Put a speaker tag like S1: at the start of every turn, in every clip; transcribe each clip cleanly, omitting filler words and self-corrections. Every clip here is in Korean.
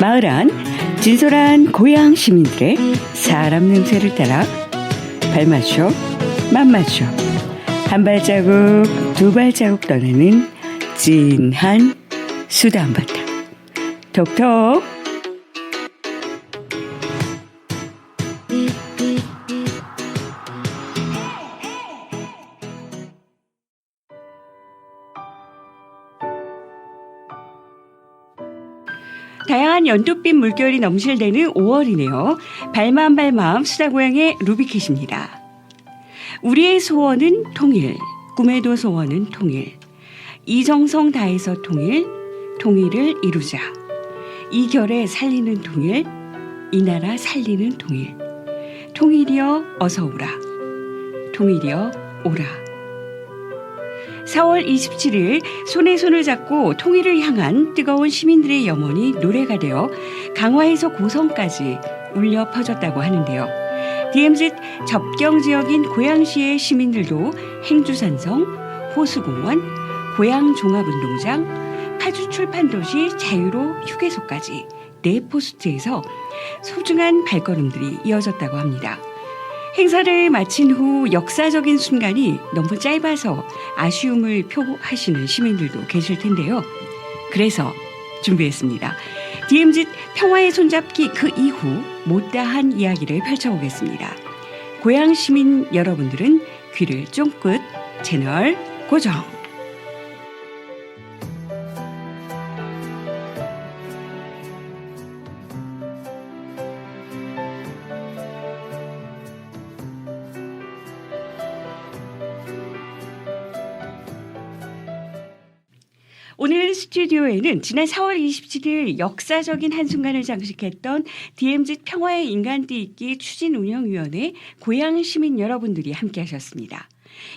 S1: 마을 안 진솔한 고향 시민들의 사람 냄새를 따라 발맞춰 맛맞춰 한 발자국 두 발자국 떠나는 진한 수다 한바탕 톡톡. 다양한 연두빛 물결이 넘실대는 5월이네요. 발맘발맘 수다고양의 루비캣입니다. 우리의 소원은 통일, 꿈에도 소원은 통일. 이정성 다해서 통일, 통일을 이루자. 이 결에 살리는 통일, 이 나라 살리는 통일. 통일이여 어서 오라. 통일이여 오라. 4월 27일 손에 손을 잡고 통일을 향한 뜨거운 시민들의 염원이 노래가 되어 강화에서 고성까지 울려 퍼졌다고 하는데요. DMZ 접경 지역인 고양시의 시민들도 행주산성, 호수공원, 고양종합운동장, 파주출판도시 자유로 휴게소까지 4포스트에서 소중한 발걸음들이 이어졌다고 합니다. 행사를 마친 후 역사적인 순간이 너무 짧아서 아쉬움을 표하시는 시민들도 계실 텐데요. 그래서 준비했습니다. DMZ 평화의 손잡기 그 이후 못다한 이야기를 펼쳐보겠습니다. 고향 시민 여러분들은 귀를 쫑긋 채널 고정. 오늘 스튜디오에는 지난 4월 27일 역사적인 한순간을 장식했던 DMZ 평화의 인간띠 추진운영위원회 고향 시민 여러분들이 함께하셨습니다.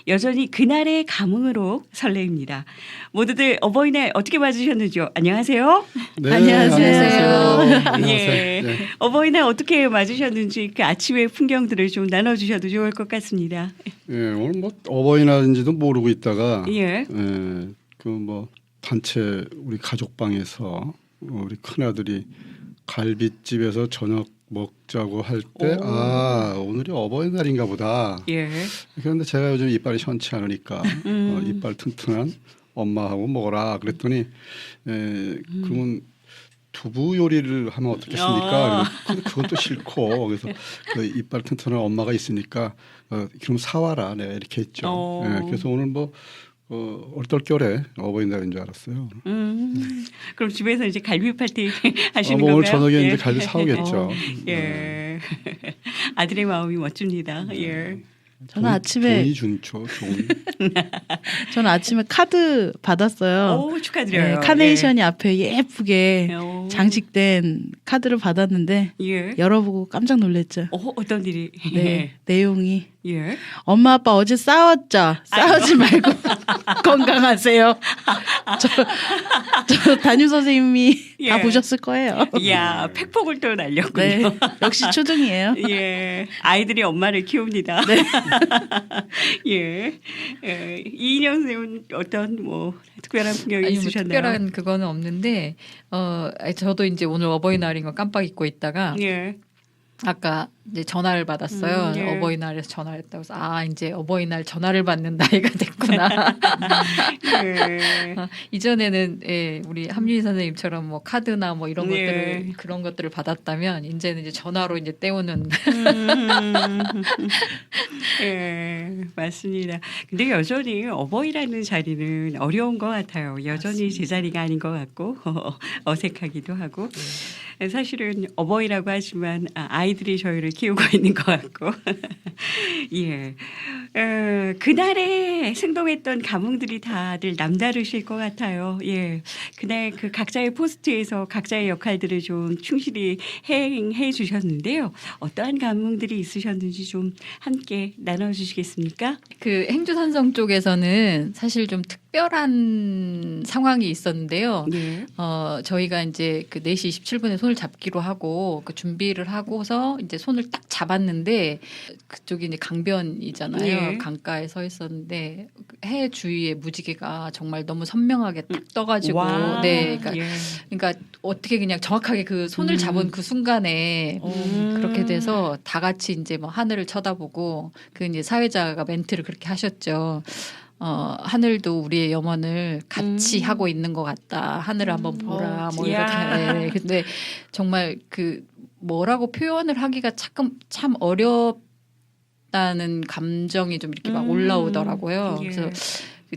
S1: 여전히 그날의 감흥으로 설레입니다. 모두들 어버이날 어떻게 맞으셨는지요? 안녕하세요.
S2: 네,
S3: 안녕하세요.
S1: 예.
S2: 네.
S1: 어버이날 어떻게 맞으셨는지 그 아침의 풍경들을 좀 나눠주셔도 좋을 것 같습니다.
S2: 예, 오늘 뭐 어버이날인지도 모르고 있다가
S1: 예.
S2: 그 뭐 단체 우리 가족방에서 우리 큰아들이 갈비집에서 저녁 먹자고 할 때 오늘이 어버이날인가 보다.
S1: 예.
S2: 그런데 제가 요즘 이빨이 현치 않으니까 이빨 튼튼한 엄마하고 먹어라 그랬더니 그러면 두부 요리를 하면 어떻겠습니까? 근데 그건 또 싫고 그래서 그 이빨 튼튼한 엄마가 있으니까 그럼 사와라 내가 이렇게 했죠. 그래서 오늘 뭐 얼떨결에 어버이날인 줄 알았어요.
S1: 그럼 집에서 이제 갈비 파티 하시는
S2: 뭐
S1: 건가요?
S2: 오늘 저녁에
S1: 예.
S2: 이제 갈비 사오겠죠.
S1: 예. 아들의 마음이 멋집니다. 예.
S3: 저는 아침에
S2: 돈이 준죠. 돈.
S3: 저는 아침에 카드 받았어요.
S1: 오, 축하드려요.
S3: 네, 카네이션이 앞에 예쁘게
S1: 오.
S3: 장식된 카드를 받았는데
S1: 예.
S3: 열어보고 깜짝 놀랐죠.
S1: 어떤 일이?
S3: 네, 내용이
S1: 예.
S3: 엄마 아빠 어제 싸웠죠. 싸우지 말고 건강하세요. 저 담임 선생님이
S1: 예.
S3: 다 보셨을 거예요.
S1: 이야, 팩폭을 또 날렸군요.
S3: 네, 역시 초등이에요.
S1: 예, 아이들이 엄마를 키웁니다.
S3: 네.
S1: 예. 이인영 선생님은 어떤 뭐 특별한 풍경이
S4: 아니, 뭐
S1: 있으셨나요?
S4: 특별한 그거는 없는데 저도 이제 오늘 어버이날인 거 깜빡 잊고 있다가
S1: 예.
S4: 아까 이제 전화를 받았어요.
S1: 예.
S4: 어버이날에서 전화를 했다고 해서 이제 어버이날 전화를 받는 나이가 됐구나.
S1: 예.
S4: 이전에는 우리 함유희 선생님처럼 뭐 카드나 뭐 이런
S1: 예.
S4: 것들을 그런 것들을 받았다면 이제는 이제 전화로 이제 때우는.
S1: 예, 맞습니다. 근데 여전히 어버이라는 자리는 어려운 것 같아요. 여전히
S4: 맞습니다.
S1: 제 자리가 아닌 것 같고 어색하기도 하고. 사실은 어버이라고 하지만 아이들이 저희를 키우고 있는 것 같고. 예. 그날에 생동했던 감흥들이 다들 남다르실 것 같아요. 예. 그날 그 각자의 포스트에서 각자의 역할들을 좀 충실히 행해 주셨는데요. 어떠한 감흥들이 있으셨는지 좀 함께 나눠주시겠습니까?
S4: 그 행주산성 쪽에서는 사실 좀 특별한 상황이 있었는데요.
S1: 네.
S4: 저희가 이제 그 4시 27분에 손을 잡기로 하고 그 준비를 하고서 이제 손을 딱 잡았는데 그쪽이 이제 강변이잖아요.
S1: 예.
S4: 강가에 서 있었는데 해 주위에 무지개가 정말 너무 선명하게 딱 떠가지고
S1: 와.
S4: 네, 그러니까,
S1: 예.
S4: 그러니까 어떻게 그냥 정확하게 그 손을 잡은 그 순간에 그렇게 돼서 다 같이 이제 뭐 하늘을 쳐다보고 그 이제 사회자가 멘트를 그렇게 하셨죠. 하늘도 우리의 염원을 같이 하고 있는 것 같다. 하늘을 한번 보라. 뭐 이렇게.
S1: 야.
S4: 네. 근데 정말 그 뭐라고 표현을 하기가 참 어렵다는 감정이 좀 이렇게 막 올라오더라고요.
S1: 예.
S4: 그래서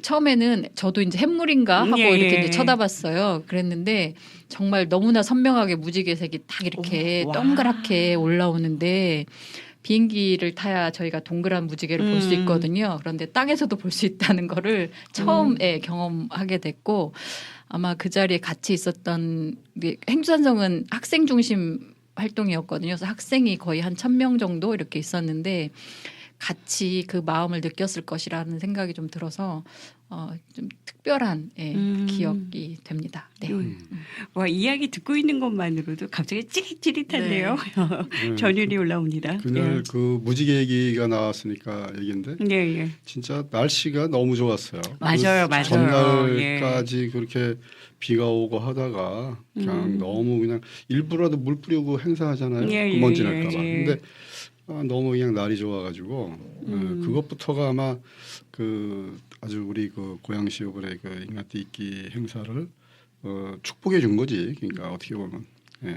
S4: 처음에는 저도 이제 햇물인가 하고
S1: 예,
S4: 이렇게
S1: 예.
S4: 이제 쳐다봤어요. 그랬는데 정말 너무나 선명하게 무지개색이 딱 이렇게
S1: 오, 와.
S4: 동그랗게 올라오는데 비행기를 타야 저희가 동그란 무지개를 볼 수 있거든요. 그런데 땅에서도 볼 수 있다는 거를 처음에 경험하게 됐고 아마 그 자리에 같이 있었던 행주산성은 학생 중심 활동이었거든요. 그래서 학생이 거의 한 1,000명 정도 이렇게 있었는데 같이 그 마음을 느꼈을 것이라는 생각이 좀 들어서 좀 특별한 기억이 됩니다. 네.
S1: 와, 이야기 듣고 있는 것만으로도 갑자기 찌릿찌릿한데요. 전율이 올라옵니다.
S2: 그날 그 무지개 얘기가 나왔으니까 얘기인데
S1: 예, 예.
S2: 진짜 날씨가 너무 좋았어요.
S1: 맞아요,
S2: 그
S1: 맞아요.
S2: 전날까지 그렇게 비가 오고 하다가 그냥 너무 그냥 일부라도 물 뿌리고 행사하잖아요.
S1: 예,
S2: 그 먼지
S1: 예,
S2: 날까봐.
S1: 예.
S2: 근데 너무 그냥 날이 좋아가지고 그것부터가 아마 그 아주 우리 그 고양시의원의 그 인간띠 행사를 축복해 준 거지. 그러니까 어떻게 보면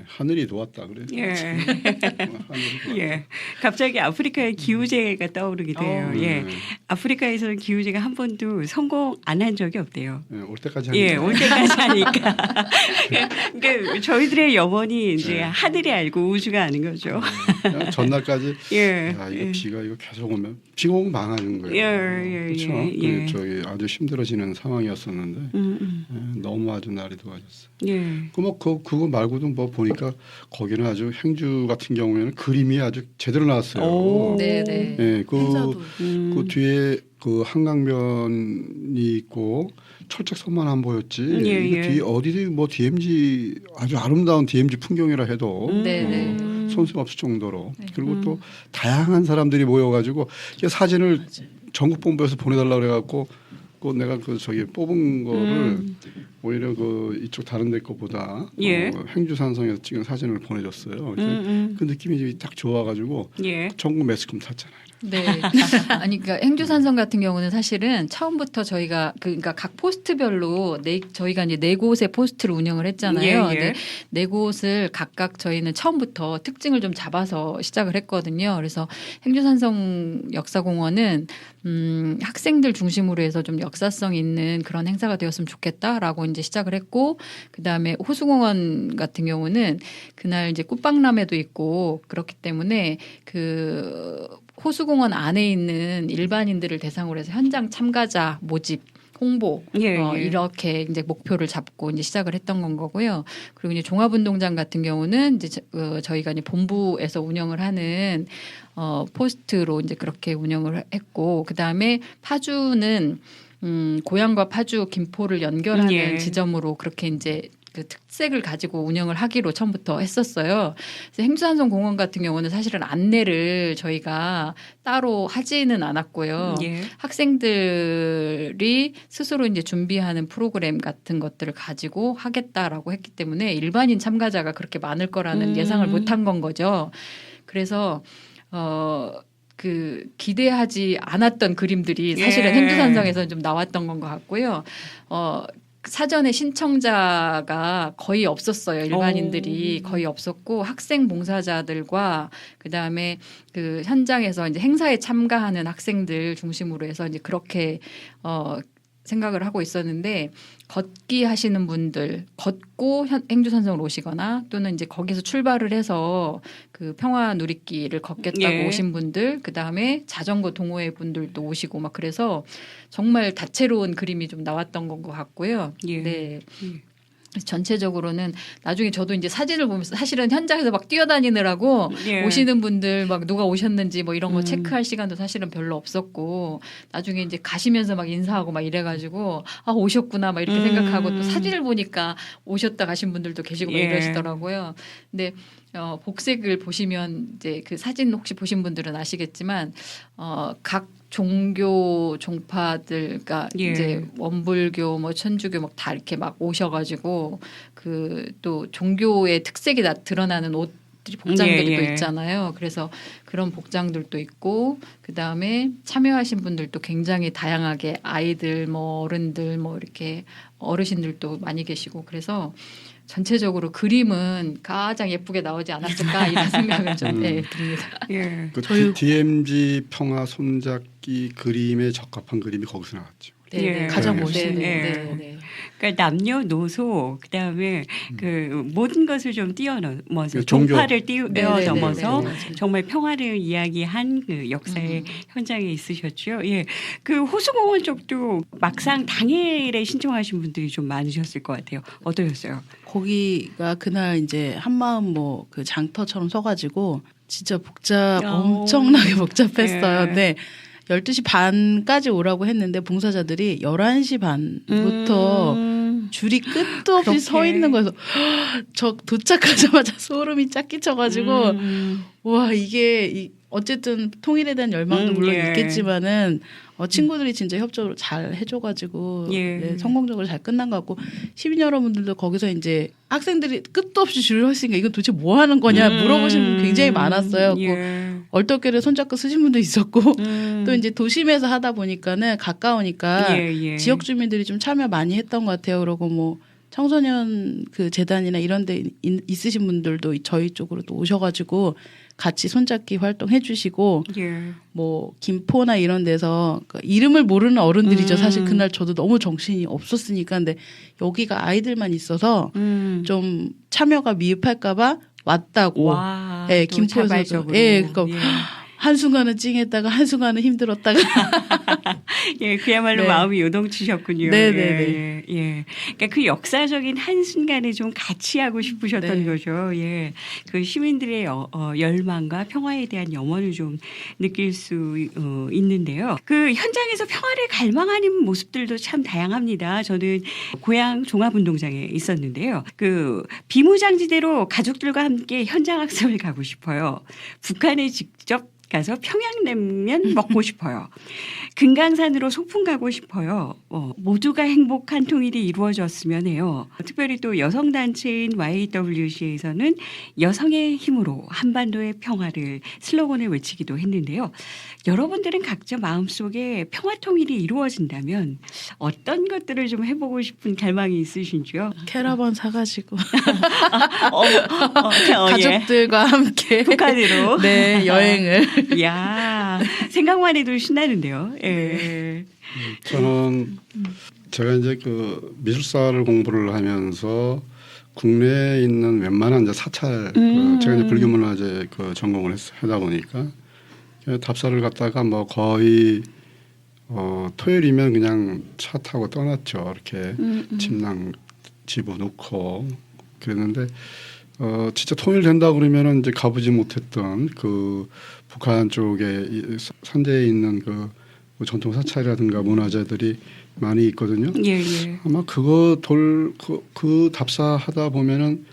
S2: 하늘이 도왔다 그래요.
S1: 예.
S2: 하늘이 도왔다.
S1: 예. 갑자기 아프리카의 기후제가 떠오르게 돼요. 예. 아프리카에서는 기후제가 한 번도 성공 안 한 적이 없대요.
S2: 올 때까지 하니까.
S1: 예, 올 때까지 하니까. 그러니까 저희들의 염원이 이제 하늘이 알고 우주가 아는 거죠.
S2: 그냥 전날까지
S1: 예.
S2: 야, 이거 비가 이거 계속 오면 비가 오면 망하는 거예요. 그렇죠.
S1: 예.
S2: 저기 아주 힘들어지는 상황이었었는데 너무 아주 날이 도와줬어요.
S1: 예.
S2: 그거 말고도 뭐 보니까 거기는 아주 행주 같은 경우에는 그림이 아주 제대로 나왔어요.
S1: 오.
S4: 네네.
S2: 예,
S3: 행사도.
S2: 그 뒤에 그 한강변이 있고 철책선만 안 보였지.
S1: 예,
S2: 이거
S1: 예.
S2: 뒤에 어디든 뭐 DMZ 아주 아름다운 DMZ 풍경이라 해도
S4: 네네.
S2: 손색 없을 정도로 그리고 또 다양한 사람들이 모여가지고 이게 사진을 전국 본부에서 보내달라 그래갖고 그 내가 그 저기 뽑은 거를 오히려 그 이쪽 다른 데 거보다
S1: 예.
S2: 행주산성에서 찍은 사진을 보내줬어요. 그 느낌이 딱 좋아가지고
S1: 예.
S2: 전국 매스컴 탔잖아요.
S4: 네. 아니, 그러니까 행주산성 같은 경우는 사실은 처음부터 저희가 그러니까 각 포스트별로 저희가 이제 4곳의 포스트를 운영을 했잖아요.
S1: 예, 예.
S4: 근데 4곳을 각각 저희는 처음부터 특징을 좀 잡아서 시작을 했거든요. 그래서 행주산성 역사공원은 학생들 중심으로 해서 좀 역사성 있는 그런 행사가 되었으면 좋겠다라고 이제 시작을 했고, 그 다음에 호수공원 같은 경우는 그날 이제 꽃박람회도 있고 그렇기 때문에 그 호수공원 안에 있는 일반인들을 대상으로 해서 현장 참가자 모집 홍보
S1: 예, 예.
S4: 이렇게 이제 목표를 잡고 이제 시작을 했던 건 거고요. 그리고 이제 종합운동장 같은 경우는 이제 저희가 이제 본부에서 운영을 하는 포스트로 이제 그렇게 운영을 했고, 그 다음에 파주는 고향과 파주 김포를 연결하는
S1: 예.
S4: 지점으로 그렇게 이제 그 특색을 가지고 운영을 하기로 처음부터 했었어요. 그래서 행주산성 공원 같은 경우는 사실은 안내를 저희가 따로 하지는 않았고요.
S1: 예.
S4: 학생들이 스스로 이제 준비하는 프로그램 같은 것들을 가지고 하겠다라고 했기 때문에 일반인 참가자가 그렇게 많을 거라는 예상을 못한 건 거죠. 그래서 그 기대하지 않았던 그림들이 사실은
S1: 예.
S4: 행주산성에서 좀 나왔던 건 것 같고요. 사전에 신청자가 거의 없었어요. 일반인들이 거의 없었고, 학생 봉사자들과 그 다음에 그 현장에서 이제 행사에 참가하는 학생들 중심으로 해서 이제 그렇게 생각을 하고 있었는데, 걷기 하시는 분들, 걷고 행주산성을 오시거나 또는 이제 거기서 출발을 해서 그 평화 누리길을 걷겠다고
S1: 예.
S4: 오신 분들, 그 다음에 자전거 동호회 분들도 오시고 막 그래서 정말 다채로운 그림이 좀 나왔던 것 같고요.
S1: 예.
S4: 네. 전체적으로는 나중에 저도 이제 사진을 보면서 사실은 현장에서 막 뛰어다니느라고
S1: 예.
S4: 오시는 분들 막 누가 오셨는지 뭐 이런 거 체크할 시간도 사실은 별로 없었고, 나중에 이제 가시면서 막 인사하고 막 이래가지고 아 오셨구나 막 이렇게 생각하고 또 사진을 보니까 오셨다 가신 분들도 계시고 막
S1: 예.
S4: 이러시더라고요. 근데 복색을 보시면 이제 그 사진 혹시 보신 분들은 아시겠지만 각 종교 종파들, 그러니까
S1: 예.
S4: 이제 원불교, 뭐 천주교 막 다 이렇게 막 오셔가지고 그 또 종교의 특색이 드러나는 옷들이 복장들이
S1: 예,
S4: 또
S1: 예.
S4: 있잖아요. 그래서 그런 복장들도 있고 그 다음에 참여하신 분들도 굉장히 다양하게 아이들, 뭐 어른들, 뭐 이렇게 어르신들도 많이 계시고 그래서 전체적으로 그림은 가장 예쁘게 나오지 않았을까 이런 생각을 좀 듭니다.
S1: 예.
S2: 그
S3: 저희-
S2: DMZ 평화 손잡기 그림에 적합한 그림이 거기서 나왔죠.
S1: 예.
S3: 가장
S2: 네.
S3: 멋있는
S4: 네.
S1: 그러니까 남녀노소 그다음에 그 모든 것을 좀 뛰어넘어서
S2: 종교.
S1: 종파를
S4: 네,
S1: 뛰어넘어서
S4: 네, 네, 네.
S1: 정말 평화를 이야기한 그 역사의 현장에 있으셨죠. 예, 그 호수공원 쪽도 막상 당일에 신청하신 분들이 좀 많으셨을 것 같아요. 어떠셨어요?
S3: 거기가 그날 이제 한마음 뭐 그 장터처럼 서가지고 진짜
S1: 어.
S3: 엄청나게 복잡했어요.
S1: 예.
S3: 근데 12시 반까지 오라고 했는데 봉사자들이 11시 반부터 줄이 끝도 없이
S1: 그렇게.
S3: 서 있는 거여서 저 도착하자마자 소름이 쫙 끼쳐가지고 와 이게 어쨌든 통일에 대한 열망도 물론
S1: 예.
S3: 있겠지만은 친구들이 진짜 협조를 잘 해줘가지고
S1: 예.
S3: 네, 성공적으로 잘 끝난 것 같고 시민 여러분들도 거기서 이제 학생들이 끝도 없이 줄을 섰으니까 이건 도대체 뭐 하는 거냐 물어보시는 분 굉장히 많았어요.
S1: 예.
S3: 얼떨결에 손잡고 쓰신 분도 있었고 또 이제 도심에서 하다 보니까는 가까우니까
S1: 예.
S3: 지역 주민들이 좀 참여 많이 했던 것 같아요. 그리고 뭐 청소년 그 재단이나 이런 데 있으신 분들도 저희 쪽으로 또 오셔가지고 같이 손잡기 활동해 주시고
S1: 예.
S3: 뭐 김포나 이런 데서 그 이름을 모르는 어른들이죠. 사실 그날 저도 너무 정신이 없었으니까. 근데 여기가 아이들만 있어서 좀 참여가 미흡할까봐 왔다고.
S1: 와,
S3: 예,
S1: 또
S3: 김포에서도.
S1: 자발적으로.
S3: 예, 그러니까 한순간은 찡했다가 한순간은 힘들었다가.
S1: 예, 그야말로
S3: 네.
S1: 마음이 요동치셨군요.
S3: 네네네.
S1: 예. 그러니까 그 역사적인 한순간에 좀 같이 하고 싶으셨던
S3: 네.
S1: 거죠. 예. 그 시민들의 열망과 평화에 대한 염원을 좀 느낄 수 있는데요. 그 현장에서 평화를 갈망하는 모습들도 참 다양합니다. 저는 고향 종합운동장에 있었는데요. 그 비무장지대로 가족들과 함께 현장 학습을 가고 싶어요. 북한에 직접 가서 평양냉면 먹고 싶어요. 금강산으로 소풍 가고 싶어요. 모두가 행복한 통일이 이루어졌으면 해요. 특별히 또 여성단체인 YWC에서는 여성의 힘으로 한반도의 평화를 슬로건을 외치기도 했는데요. 여러분들은 각자 마음속에 평화 통일이 이루어진다면 어떤 것들을 좀 해보고 싶은 갈망이 있으신지요?
S3: 캐러번 사가지고
S1: 예.
S3: 가족들과 함께
S1: 북한으로.
S3: 네 여행을
S1: 이야, 생각만 해도 신나는데요. 예.
S2: 저는 제가 이제 그 미술사를 공부를 하면서 국내에 있는 웬만한 이제 사찰 제가 이제 불교문화재 그 전공을 하다 보니까 답사를 갔다가 뭐 거의 토요일이면 그냥 차 타고 떠났죠. 이렇게 침낭 집어넣고 그랬는데 진짜 통일된다 그러면은 이제 가보지 못했던 그 북한 쪽에 산대에 있는 그 전통 사찰이라든가 문화재들이 많이 있거든요.
S1: 예.
S2: 아마 그거 그 답사하다 보면은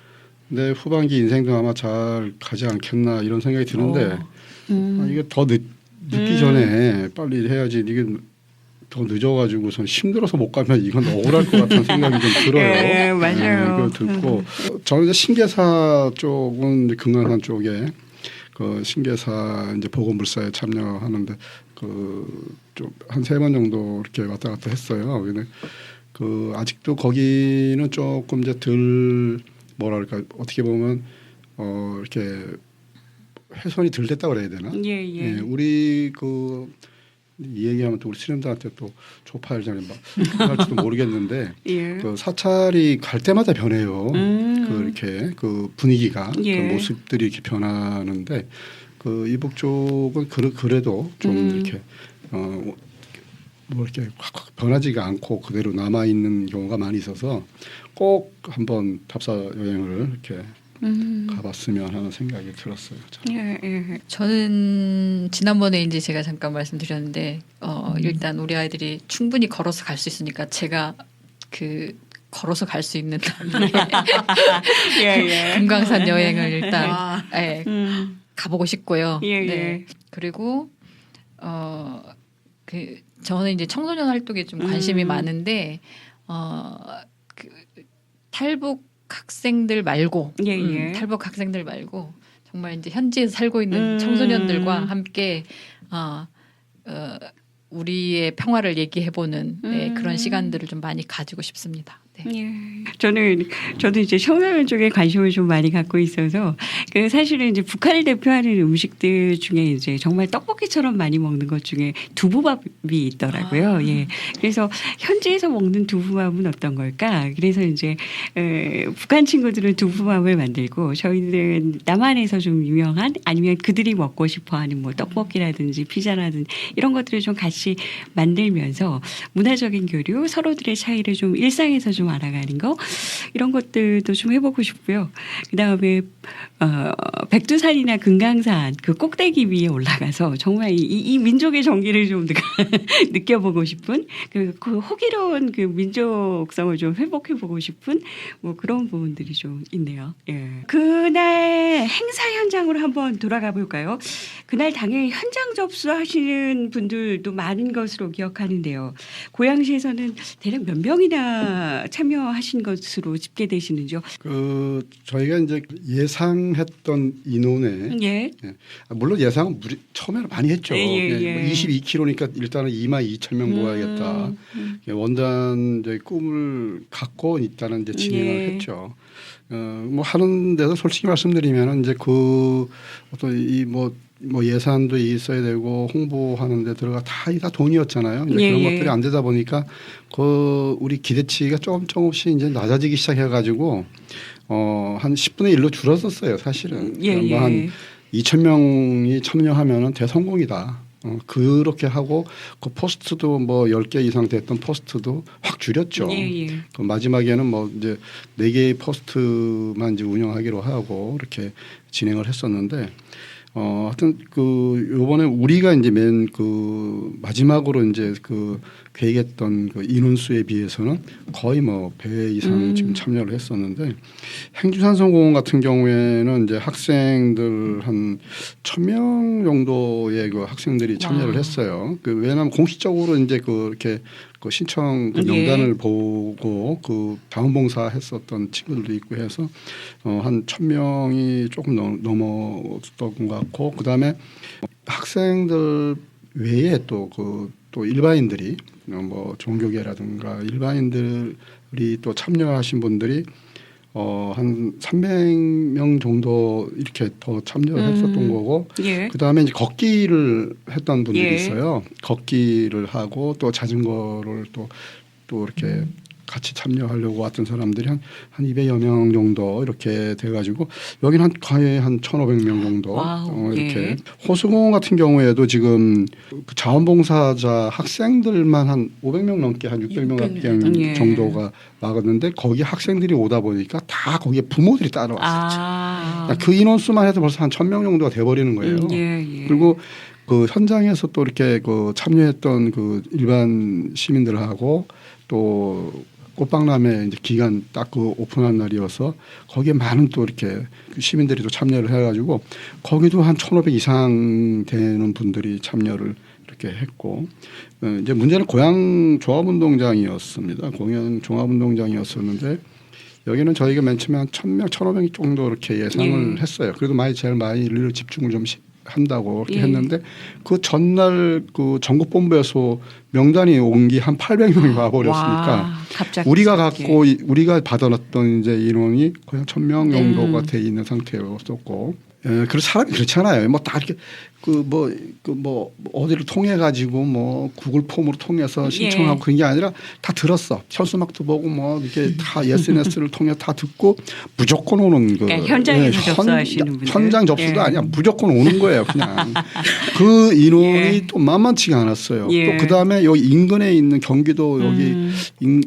S2: 내 후반기 인생도 아마 잘 가지 않겠나 이런 생각이 드는데 이게 더 늦기 전에 빨리 해야지. 이게 더 늦어가지고선 힘들어서 못 가면 이건 억울할 것 같은 생각이 좀 들어요.
S1: 예, 맞아요.
S2: 이거 듣고 저는 이제 신계사 쪽은 이제 금강산 쪽에 그 신계사 이제 보건불사에 참여하는데 그 좀 한 3번 정도 이렇게 왔다 갔다 했어요. 근데 그 아직도 거기는 조금 이제 덜 뭐랄까 어떻게 보면 이렇게 훼손이 덜 됐다고 그래야 되나?
S1: 예.
S2: 우리 이 얘기하면 또 우리 수련자한테 또 조파일장에 막 할지도 모르겠는데
S1: 예.
S2: 그 사찰이 갈 때마다 변해요. 그 이렇게 그 분위기가
S1: 예.
S2: 그 모습들이 이렇게 변하는데 그 이북 쪽은 그래도 좀 이렇게 뭐 이렇게 확 변하지가 않고 그대로 남아 있는 경우가 많이 있어서 꼭 한번 답사 여행을 이렇게 가봤으면 하는 생각이 들었어요. 저는.
S1: 예.
S4: 저는 지난번에 이제 제가 잠깐 말씀드렸는데 일단 우리 아이들이 충분히 걸어서 갈 수 있으니까 제가 그 걸어서 갈 수 있는
S1: 예, 예.
S4: 금강산 여행을 일단
S3: 와.
S4: 예, 가보고 싶고요.
S1: 예, 예.
S4: 네. 그리고 그 저는 이제 청소년 활동에 좀 관심이 많은데 그 탈북 학생들 말고
S1: 예, 예.
S4: 탈북 학생들 말고 정말 이제 현지에서 살고 있는 청소년들과 함께 우리의 평화를 얘기해보는 네, 그런 시간들을 좀 많이 가지고 싶습니다. 네.
S1: 예. 저도 이제 청소년 쪽에 관심을 좀 많이 갖고 있어서 그 사실은 이제 북한을 대표하는 음식들 중에 이제 정말 떡볶이처럼 많이 먹는 것 중에 두부밥이 있더라고요. 예. 그래서 현지에서 먹는 두부밥은 어떤 걸까? 그래서 이제 북한 친구들은 두부밥을 만들고 저희들은 남한에서 좀 유명한 아니면 그들이 먹고 싶어하는 뭐 떡볶이라든지 피자라든지 이런 것들을 좀 같이 만들면서 문화적인 교류, 서로들의 차이를 좀 일상에서 좀 알아가는 거 이런 것들도 좀 해보고 싶고요. 그다음에 백두산이나 금강산 그 꼭대기 위에 올라가서 정말 이 민족의 정기를 좀 느껴보고 싶은 그 호기로운 그 민족성을 좀 회복해보고 싶은 뭐 그런 부분들이 좀 있네요. 예. 그날 행사 현장으로 한번 돌아가 볼까요? 그날 당일 현장 접수하시는 분들도 많은 것으로 기억하는데요. 고양시에서는 대략 몇 명이나 참여하신 것으로 집계되시는지요?
S2: 그 저희가 이제 예상했던 인원에
S1: 예.
S2: 예. 물론 예상은 처음에는 많이 했죠.
S1: 예.
S2: 22km니까 일단은 22,000명 모아야겠다. 원단 이제 꿈을 갖고 일단은 이제 진행을 했죠. 뭐 하는 데서 솔직히 말씀드리면 이제 그 어떤 뭐 예산도 있어야 되고 홍보하는 데 들어가 다 돈이었잖아요. 이제 그런 것들이 안 되다 보니까 그 우리 기대치가 조금씩 이제 낮아지기 시작해 가지고 한 10분의 1로 줄었었어요, 사실은. 뭐 한 2,000명이 참여하면은 대성공이다. 그렇게 하고 그 포스트도 뭐 10개 이상 됐던 포스트도 확 줄였죠. 그 마지막에는 뭐 이제 4개의 포스트만 이제 운영하기로 하고 이렇게 진행을 했었는데 하여튼 그 요번에 우리가 이제 맨 그 마지막으로 이제 그 계획했던 그 인원수에 비해서는 거의 뭐 배 이상 지금 참여를 했었는데 행주산성공원 같은 경우에는 이제 학생들 한 1,000명 정도의 그 학생들이 참여를 했어요. 그 왜냐하면 공식적으로 이제 그렇게 그 신청 그 명단을 보고 그 자원봉사 했었던 친구들도 있고 해서 한 1,000명이 조금 넘었던 것 같고 그다음에 학생들 외에 또 일반인들이 뭐 종교계라든가 일반인들이 또 참여하신 분들이 한 300명 정도 이렇게 더 참여를 했었던 거고 그다음에 이제 걷기를 했던 분들이 있어요. 걷기를 하고 또 자전거를 또 이렇게 같이 참여하려고 왔던 사람들이 한 200여 명 정도 이렇게 돼가지고 여기는 거의 한 1,500명 정도 이렇게 호수공원 같은 경우에도 지금 그 자원봉사자 학생들만 한 500명 넘게 한 600명 정도가 나갔는데 거기 학생들이 오다 보니까 다 거기에 부모들이 따라왔었죠. 그 인원수만 해도 벌써 한 1,000명 정도가 돼버리는 거예요. 그리고 그 현장에서 또 이렇게 그 참여했던 그 일반 시민들하고 또 꽃박람회 이제 기간 딱 그 오픈한 날이어서 거기에 많은 또 이렇게 시민들이 또 참여를 해가지고 거기도 한 1,500 이상 되는 분들이 참여를 이렇게 했고 이제 문제는 고향 종합운동장이었습니다. 고향 종합운동장이었었는데 여기는 저희가 맨 처음에 한 1,000명, 1,500 정도 이렇게 예상을 했어요. 그래도 제일 많이 인류를 집중을 좀 한다고 이렇게 했는데 그 전날 그 전국본부에서 명단이 온 게 한 800명이 와버렸으니까 우리가 받아놨던 이제 인원이 거의 1,000명 정도가 돼 있는 상태였었고 그리고 사람이 그렇잖아요. 뭐 다 이렇게 뭐 어디를 통해 가지고 뭐 구글 폼으로 통해서 신청하고 그런 게 아니라 다 들었어. 현수막도 보고 뭐 이렇게 다 SNS를 통해 다 듣고 무조건 오는 그
S1: 그러니까 현장에서 접수하시는 분들
S2: 현장 접수도 아니야. 무조건 오는 거예요. 그냥 그 인원이 또 만만치가 않았어요. 또 그 다음에 여기 인근에 있는 경기도 여기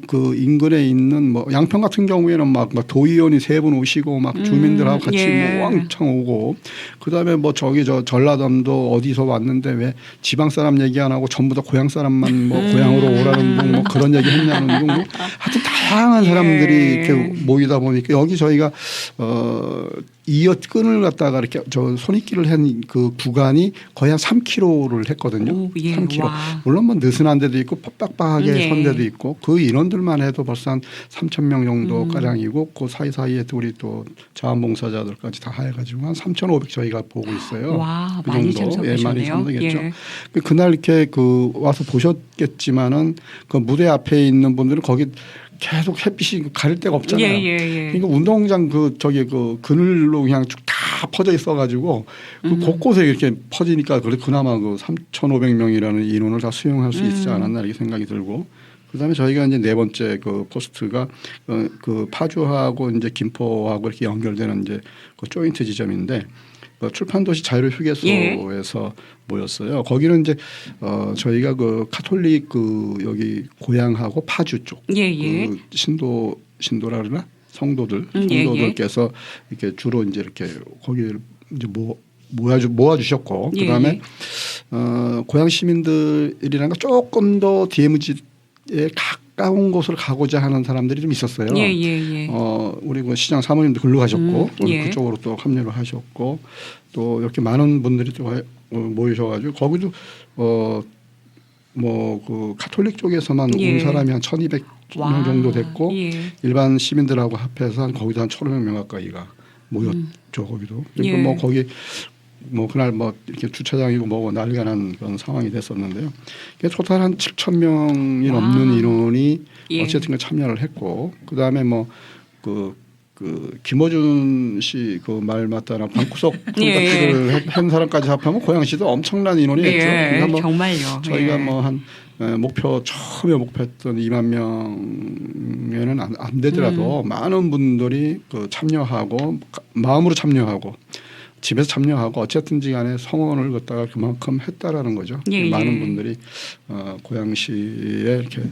S2: 그 인근에 있는 뭐 양평 같은 경우에는 막 도의원이 3분 오시고 막 주민들하고 같이 뭐 왕창 오고 그 다음에 뭐 저기 전라남도 사람도 어디서 왔는데 왜 지방 사람 얘기 안 하고 전부 다 고향 사람만 뭐 고향으로 오라는 둥 뭐 그런 얘기 했냐는 둥 뭐 하여튼 다양한 사람들이 이렇게 모이다 보니까 여기 저희가 이어 끈을 갖다가 이렇게 저 손익기를 한 그 구간이 거의 한 3km를 했거든요.
S1: 오, 예.
S2: 3km.
S1: 와.
S2: 물론 뭐 느슨한 데도 있고 빡빡하게
S1: 예.
S2: 선 데도 있고 그 인원들만 해도 벌써 한 3,000명 정도 가량이고 그 사이사이에 또 우리 또 자원봉사자들까지 다 해가지고 한 3,500 저희가 보고 있어요.
S1: 와,
S2: 그
S1: 많이
S2: 정도.
S1: 참석하셨네요.
S2: 많이 참석했죠.
S1: 예.
S2: 그날 이렇게 그 와서 보셨겠지만은 그 무대 앞에 있는 분들은 거기 계속 햇빛이 가릴 데가 없잖아요.
S1: 예.
S2: 그러니까 운동장 그 저기 그 그늘로 그냥 쭉 다 퍼져 있어가지고 그 곳곳에 이렇게 퍼지니까 그나마 그 3,500명이라는 인원을 다 수용할 수 있지 않았나 이렇게 생각이 들고. 그다음에 저희가 이제 네 번째 그 포스트가 그 파주하고 이제 김포하고 이렇게 연결되는 이제 그 조인트 지점인데 그 출판도시 자유휴게소에서 모였어요. 거기는 이제 저희가 그 카톨릭 그 여기 고향하고 파주 쪽 그 신도라 그러나 성도들께서 이렇게 주로 이제 이렇게 거기를 이제 모아주셨고 그다음에 고향 시민들이랑 조금 더 DMZ에 가까운 곳을 가고자 하는 사람들이 좀 있었어요. 우리 그 시장 사모님도 글로 가셨고 그쪽으로 또 합류를 하셨고 또 이렇게 많은 분들이 또 모이셔가지고 거기도 뭐 그 카톨릭 쪽에서만 온 사람이 한 1,200명 정도 됐고 일반 시민들하고 합해서 한 거기도 한 1,500명 가까이가 모였죠. 거기도. 그러니까 뭐 거기 뭐 그날 뭐 이렇게 주차장이고 뭐고 난리가 난 그런 상황이 됐었는데요. 토탈 한 7,000명이 넘는 인원이 어쨌든 참여를 했고 그다음에 뭐 그 김어준 씨 그 말 맞다나 방구석 콘서트를 한 사람까지 합하면 고양시도 엄청난 인원이 했죠. 그러니까 뭐
S1: 정말요.
S2: 저희가 뭐 한 처음에 목표했던 2만 명에는 안 되더라도 많은 분들이 그 참여하고 마음으로 참여하고 집에서 참여하고 어쨌든지 간에 성원을 갖다가 그만큼 했다라는 거죠. 많은 분들이 고양시에 이렇게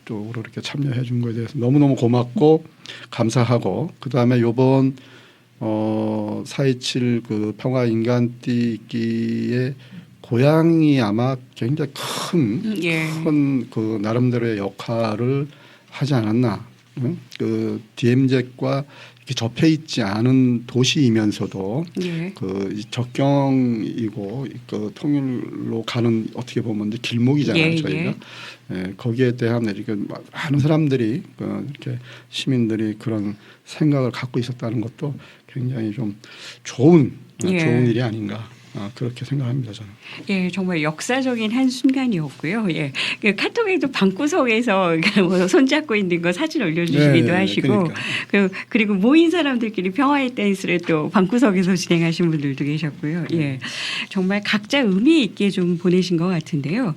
S2: 쪽으로 이렇게 참여해 준 거에 대해서 너무너무 고맙고 감사하고 그다음에 요번 4.27 그 평화 인간띠기에 고향이 아마 굉장히 큰 그 나름대로의 역할을 하지 않았나. 그 DMZ과 이렇게 접해 있지 않은 도시이면서도 그 적경이고 그 통일로 가는 어떻게 보면 이제 길목이잖아요. 저희가 거기에 대한 이렇게 많은 사람들이 이렇게 시민들이 그런 생각을 갖고 있었다는 것도 굉장히 좀 좋은 일이 아닌가. 그렇게 생각합니다 저는.
S1: 예, 정말 역사적인 한 순간이었고요. 예, 그 카톡에도 방구석에서 뭐 손잡고 있는 거 사진 올려주시기도 하시고, 그리고 모인 사람들끼리 평화의 댄스를 또 방구석에서 진행하신 분들도 계셨고요. 예, 정말 각자 의미 있게 좀 보내신 것 같은데요.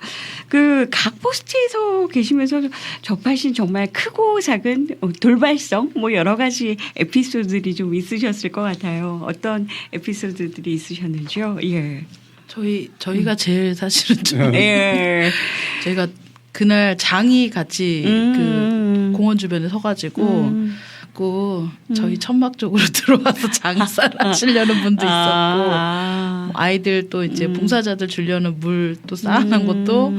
S1: 그 각 포스트에서 계시면서 접하신 정말 크고 작은 돌발성 뭐 여러 가지 에피소드들이 좀 있으셨을 것 같아요. 어떤 에피소드들이 있으셨는지요? 예.
S3: 저희가 제일 사실은 저희가 그날 장이 같이 그 공원 주변에 서가지고 저희 천막 쪽으로 들어와서 장사 하시려는 분도 있었고 아이들 또 이제 봉사자들 주려는 물 또 쌓아놓은 것도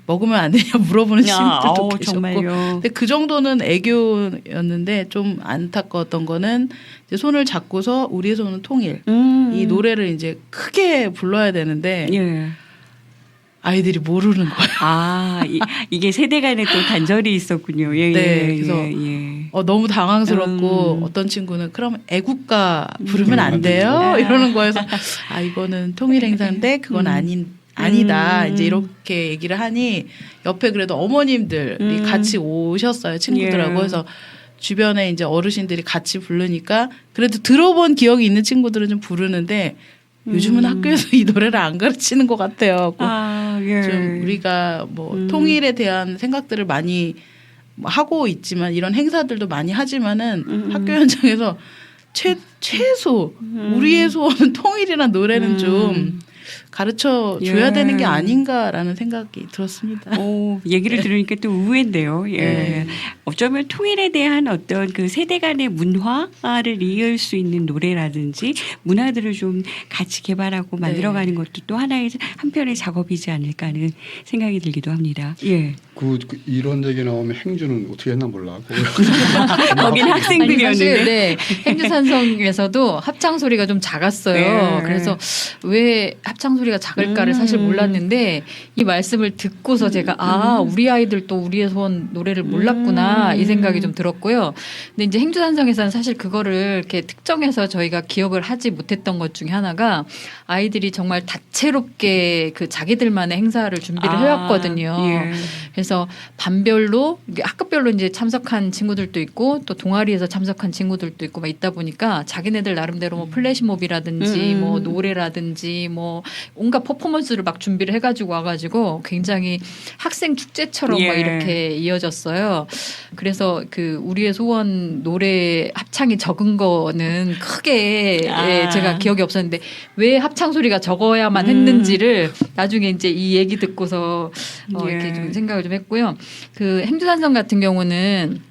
S3: 먹으면 안 되냐 물어보는 시민들도 계셨고
S1: 정말요.
S3: 근데 그 정도는 애교였는데 좀 안타까웠던 거는 이제 손을 잡고서 우리의 손은 통일 이 노래를 이제 크게 불러야 되는데 아이들이 모르는 거예요.
S1: 이게 세대 간에 또 단절이 있었군요.
S3: 그래서 너무 당황스럽고 어떤 친구는 그럼 애국가 부르면 안 돼요? 이러는 거여서 이거는 통일 행사인데 그건 아니다. 이제 이렇게 얘기를 하니 옆에 그래도 어머님들이 같이 오셨어요. 친구들하고. 그래서 주변에 이제 어르신들이 같이 부르니까 그래도 들어본 기억이 있는 친구들은 좀 부르는데 요즘은 학교에서 이 노래를 안 가르치는 것 같아요. 좀 우리가 뭐 통일에 대한 생각들을 많이 하고 있지만 이런 행사들도 많이 하지만은 학교 현장에서 최소 우리의 소원은 통일이란 노래는 좀 가르쳐 줘야
S1: 예.
S3: 되는 게 아닌가라는 생각이 들었습니다.
S1: 얘기를 들으니까 또 의외인데요. 예.
S3: 네.
S1: 어쩌면 통일에 대한 어떤 그 세대 간의 문화를 이을 수 있는 노래라든지 문화들을 좀 같이 개발하고 만들어가는 것도 또 하나의 한편의 작업이지 않을까 하는 생각이 들기도 합니다. 예.
S2: 이런 얘기 나오면 행주는 어떻게 했나 몰라.
S1: 거기는
S4: 아니, 사실
S1: 학생들이었는데.
S4: 네, 행주산성에서도 합창 소리가 좀 작았어요.
S1: 네.
S4: 그래서 왜 합창 소리가 작을까를 사실 몰랐는데 이 말씀을 듣고서 제가 우리 아이들도 우리의 소원 노래를 몰랐구나 이 생각이 좀 들었고요. 근데 이제 행주산성에서는 사실 그거를 이렇게 특정해서 저희가 기억을 하지 못했던 것 중에 하나가 아이들이 정말 다채롭게 그 자기들만의 행사를 준비를 해왔거든요.
S1: 예.
S4: 그래서 반별로 학급별로 이제 참석한 친구들도 있고 또 동아리에서 참석한 친구들도 있고 막 있다 보니까 자기네들 나름대로 뭐 플래시몹이라든지 뭐 노래라든지 뭐 온갖 퍼포먼스를 막 준비를 해가지고 와가지고 굉장히 학생 축제처럼
S1: 예.
S4: 막 이렇게 이어졌어요. 그래서 그 우리의 소원 노래 합창이 적은 거는 크게 예, 제가 기억이 없었는데 왜 합창 소리가 적어야만 했는지를 나중에 이제 이 얘기 듣고서 이렇게 좀 생각을 좀 했고요. 그 행주산성 같은 경우는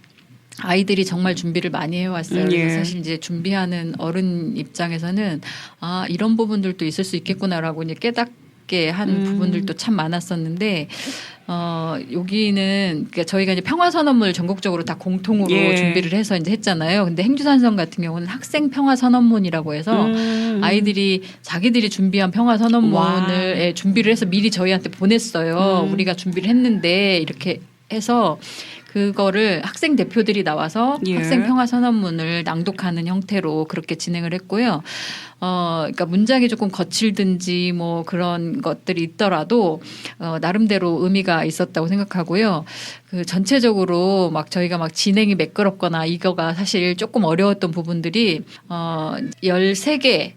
S4: 아이들이 정말 준비를 많이 해왔어요. 그래서 사실 이제 준비하는 어른 입장에서는 이런 부분들도 있을 수 있겠구나라고 이제 깨닫게 한 부분들도 참 많았었는데 여기는 그러니까 저희가 이제 평화선언문을 전국적으로 다 공통으로 준비를 해서 이제 했잖아요. 근데 행주산성 같은 경우는 학생 평화선언문이라고 해서 아이들이 자기들이 준비한 평화선언문을 준비를 해서 미리 저희한테 보냈어요. 우리가 준비를 했는데 이렇게 해서 그거를 학생 대표들이 나와서 학생 평화 선언문을 낭독하는 형태로 그렇게 진행을 했고요. 그러니까 문장이 조금 거칠든지 뭐 그런 것들이 있더라도 나름대로 의미가 있었다고 생각하고요. 그 전체적으로 막 저희가 막 진행이 매끄럽거나 이거가 사실 조금 어려웠던 부분들이 13개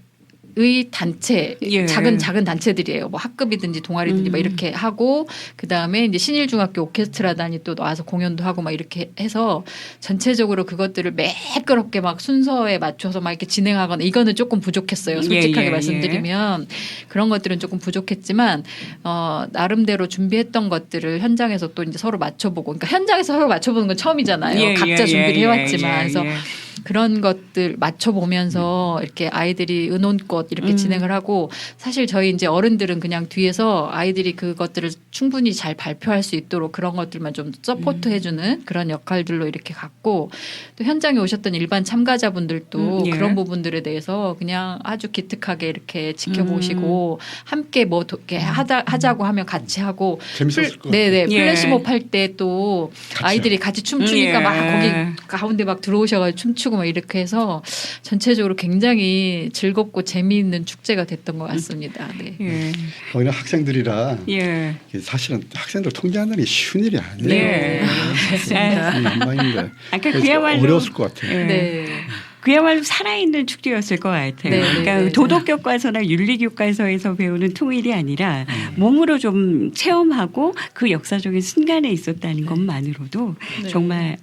S4: 의 단체 작은 단체들이에요. 뭐 학급이든지 동아리든지 막 이렇게 하고 그 다음에 이제 신일중학교 오케스트라단이 또 나와서 공연도 하고 막 이렇게 해서 전체적으로 그것들을 매끄럽게 막 순서에 맞춰서 막 이렇게 진행하거나 이거는 조금 부족했어요. 솔직하게 말씀드리면 그런 것들은 조금 부족했지만 나름대로 준비했던 것들을 현장에서 또 이제 서로 맞춰보고 그러니까 현장에서 서로 맞춰보는 건 처음이잖아요. 각자 준비를 해왔지만 그래서 그런 것들 맞춰보면서 이렇게 아이들이 의논껏 이렇게 진행을 하고 사실 저희 이제 어른들은 그냥 뒤에서 아이들이 그것들을 충분히 잘 발표할 수 있도록 그런 것들만 좀 서포트 해주는 그런 역할들로 이렇게 갔고 또 현장에 오셨던 일반 참가자분들도 그런 부분들에 대해서 그냥 아주 기특하게 이렇게 지켜보시고 함께 뭐 이렇게 하자고 하면 같이 하고
S2: 재밌었을 것 같아요.
S4: 네네 플래시몹 할 때 또 아이들이 같이 춤추니까 막 거기 가운데 막 들어오셔가지고 춤추고 막 이렇게 해서 전체적으로 굉장히 즐겁고 재미있는 축제가 됐던 것 같습니다. 네.
S2: 거기는 학생들이라 사실은 학생들 통제하는 게 쉬운 일이 아니에요.
S1: 네.
S2: 양반인데
S1: 그야말로
S2: 어려웠을 것 같아요.
S4: 네.
S1: 그야말로 살아있는 축제였을 것 같아요. 그러니까 도덕 교과서나 윤리 교과서에서 배우는 통일이 아니라 몸으로 좀 체험하고 그 역사적인 순간에 있었다는 것만으로도 정말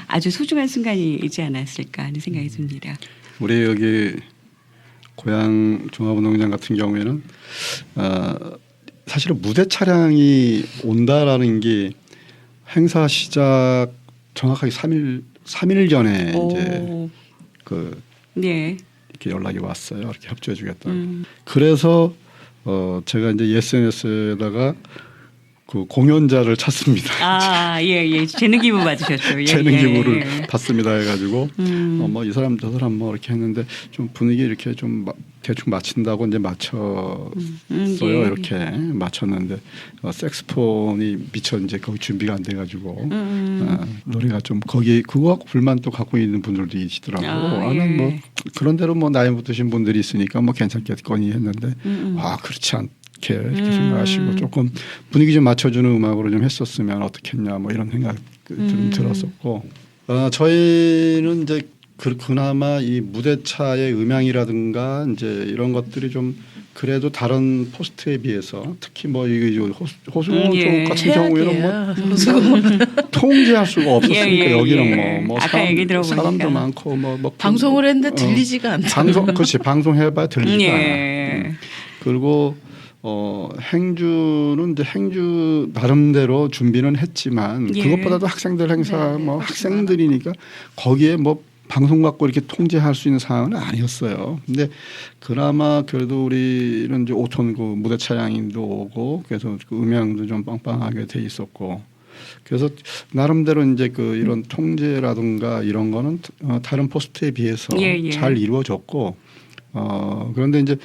S1: 아주 소중한 순간이지 않았을까 하는 생각이 듭니다.
S2: 우리 여기 고양 종합운동장 같은 경우에는 사실은 무대 차량이 온다라는 게 행사 시작 정확하게 3일 전에 이제 이렇게 연락이 왔어요. 이렇게 협조해 주겠다고. 그래서 제가 이제 SNS에다가 그 공연자를 찾습니다.
S1: 재능 기부 받으셨죠.
S2: 재능 기부를 받습니다 해가지고 뭐 이 사람 저 사람 뭐 이렇게 했는데 좀 분위기 이렇게 좀 대충 맞춘다고 이제 맞췄어요. 이렇게 맞췄는데 색스폰이 미처 이제 거기 준비가 안 돼가지고 노래가 좀 거기 그거 갖고 불만 또 갖고 있는 분들도 계시더라고요. 나는 뭐 그런 대로 뭐 나이 드신 분들이 있으니까 뭐 괜찮겠거니 했는데 그렇지 않. 이렇게 생각하시고 조금 분위기 좀 맞춰주는 음악으로 좀 했었으면 어떻겠냐 뭐 이런 생각 좀 들었었고 저희는 이제 그나마 이 무대차의 음향이라든가 이제 이런 것들이 좀 그래도 다른 포스트에 비해서 특히 뭐 이게 호수공 쪽 같은 경우에는 뭐 통제할 수가 없었으니까 여기는 뭐 사람도 많고 뭐
S3: 방송을 했는데 들리지가 않다.
S2: 방송해봐야 들리지가 않아. 그리고 행주는 이제 행주 나름대로 준비는 했지만
S1: 예.
S2: 그것보다도 학생들 행사
S3: 네,
S2: 뭐
S3: 훨씬
S2: 학생들이니까 거기에 뭐 방송 갖고 이렇게 통제할 수 있는 상황은 아니었어요. 근데 그나마 그래도 우리는 이제 5톤 그 무대 차량도 오고 그래서 그 음향도 좀 빵빵하게 돼 있었고 그래서 나름대로 이제 그 이런 통제라든가 이런 거는 다른 포스트에 비해서
S1: 예, 예.
S2: 잘 이루어졌고 그런데 이제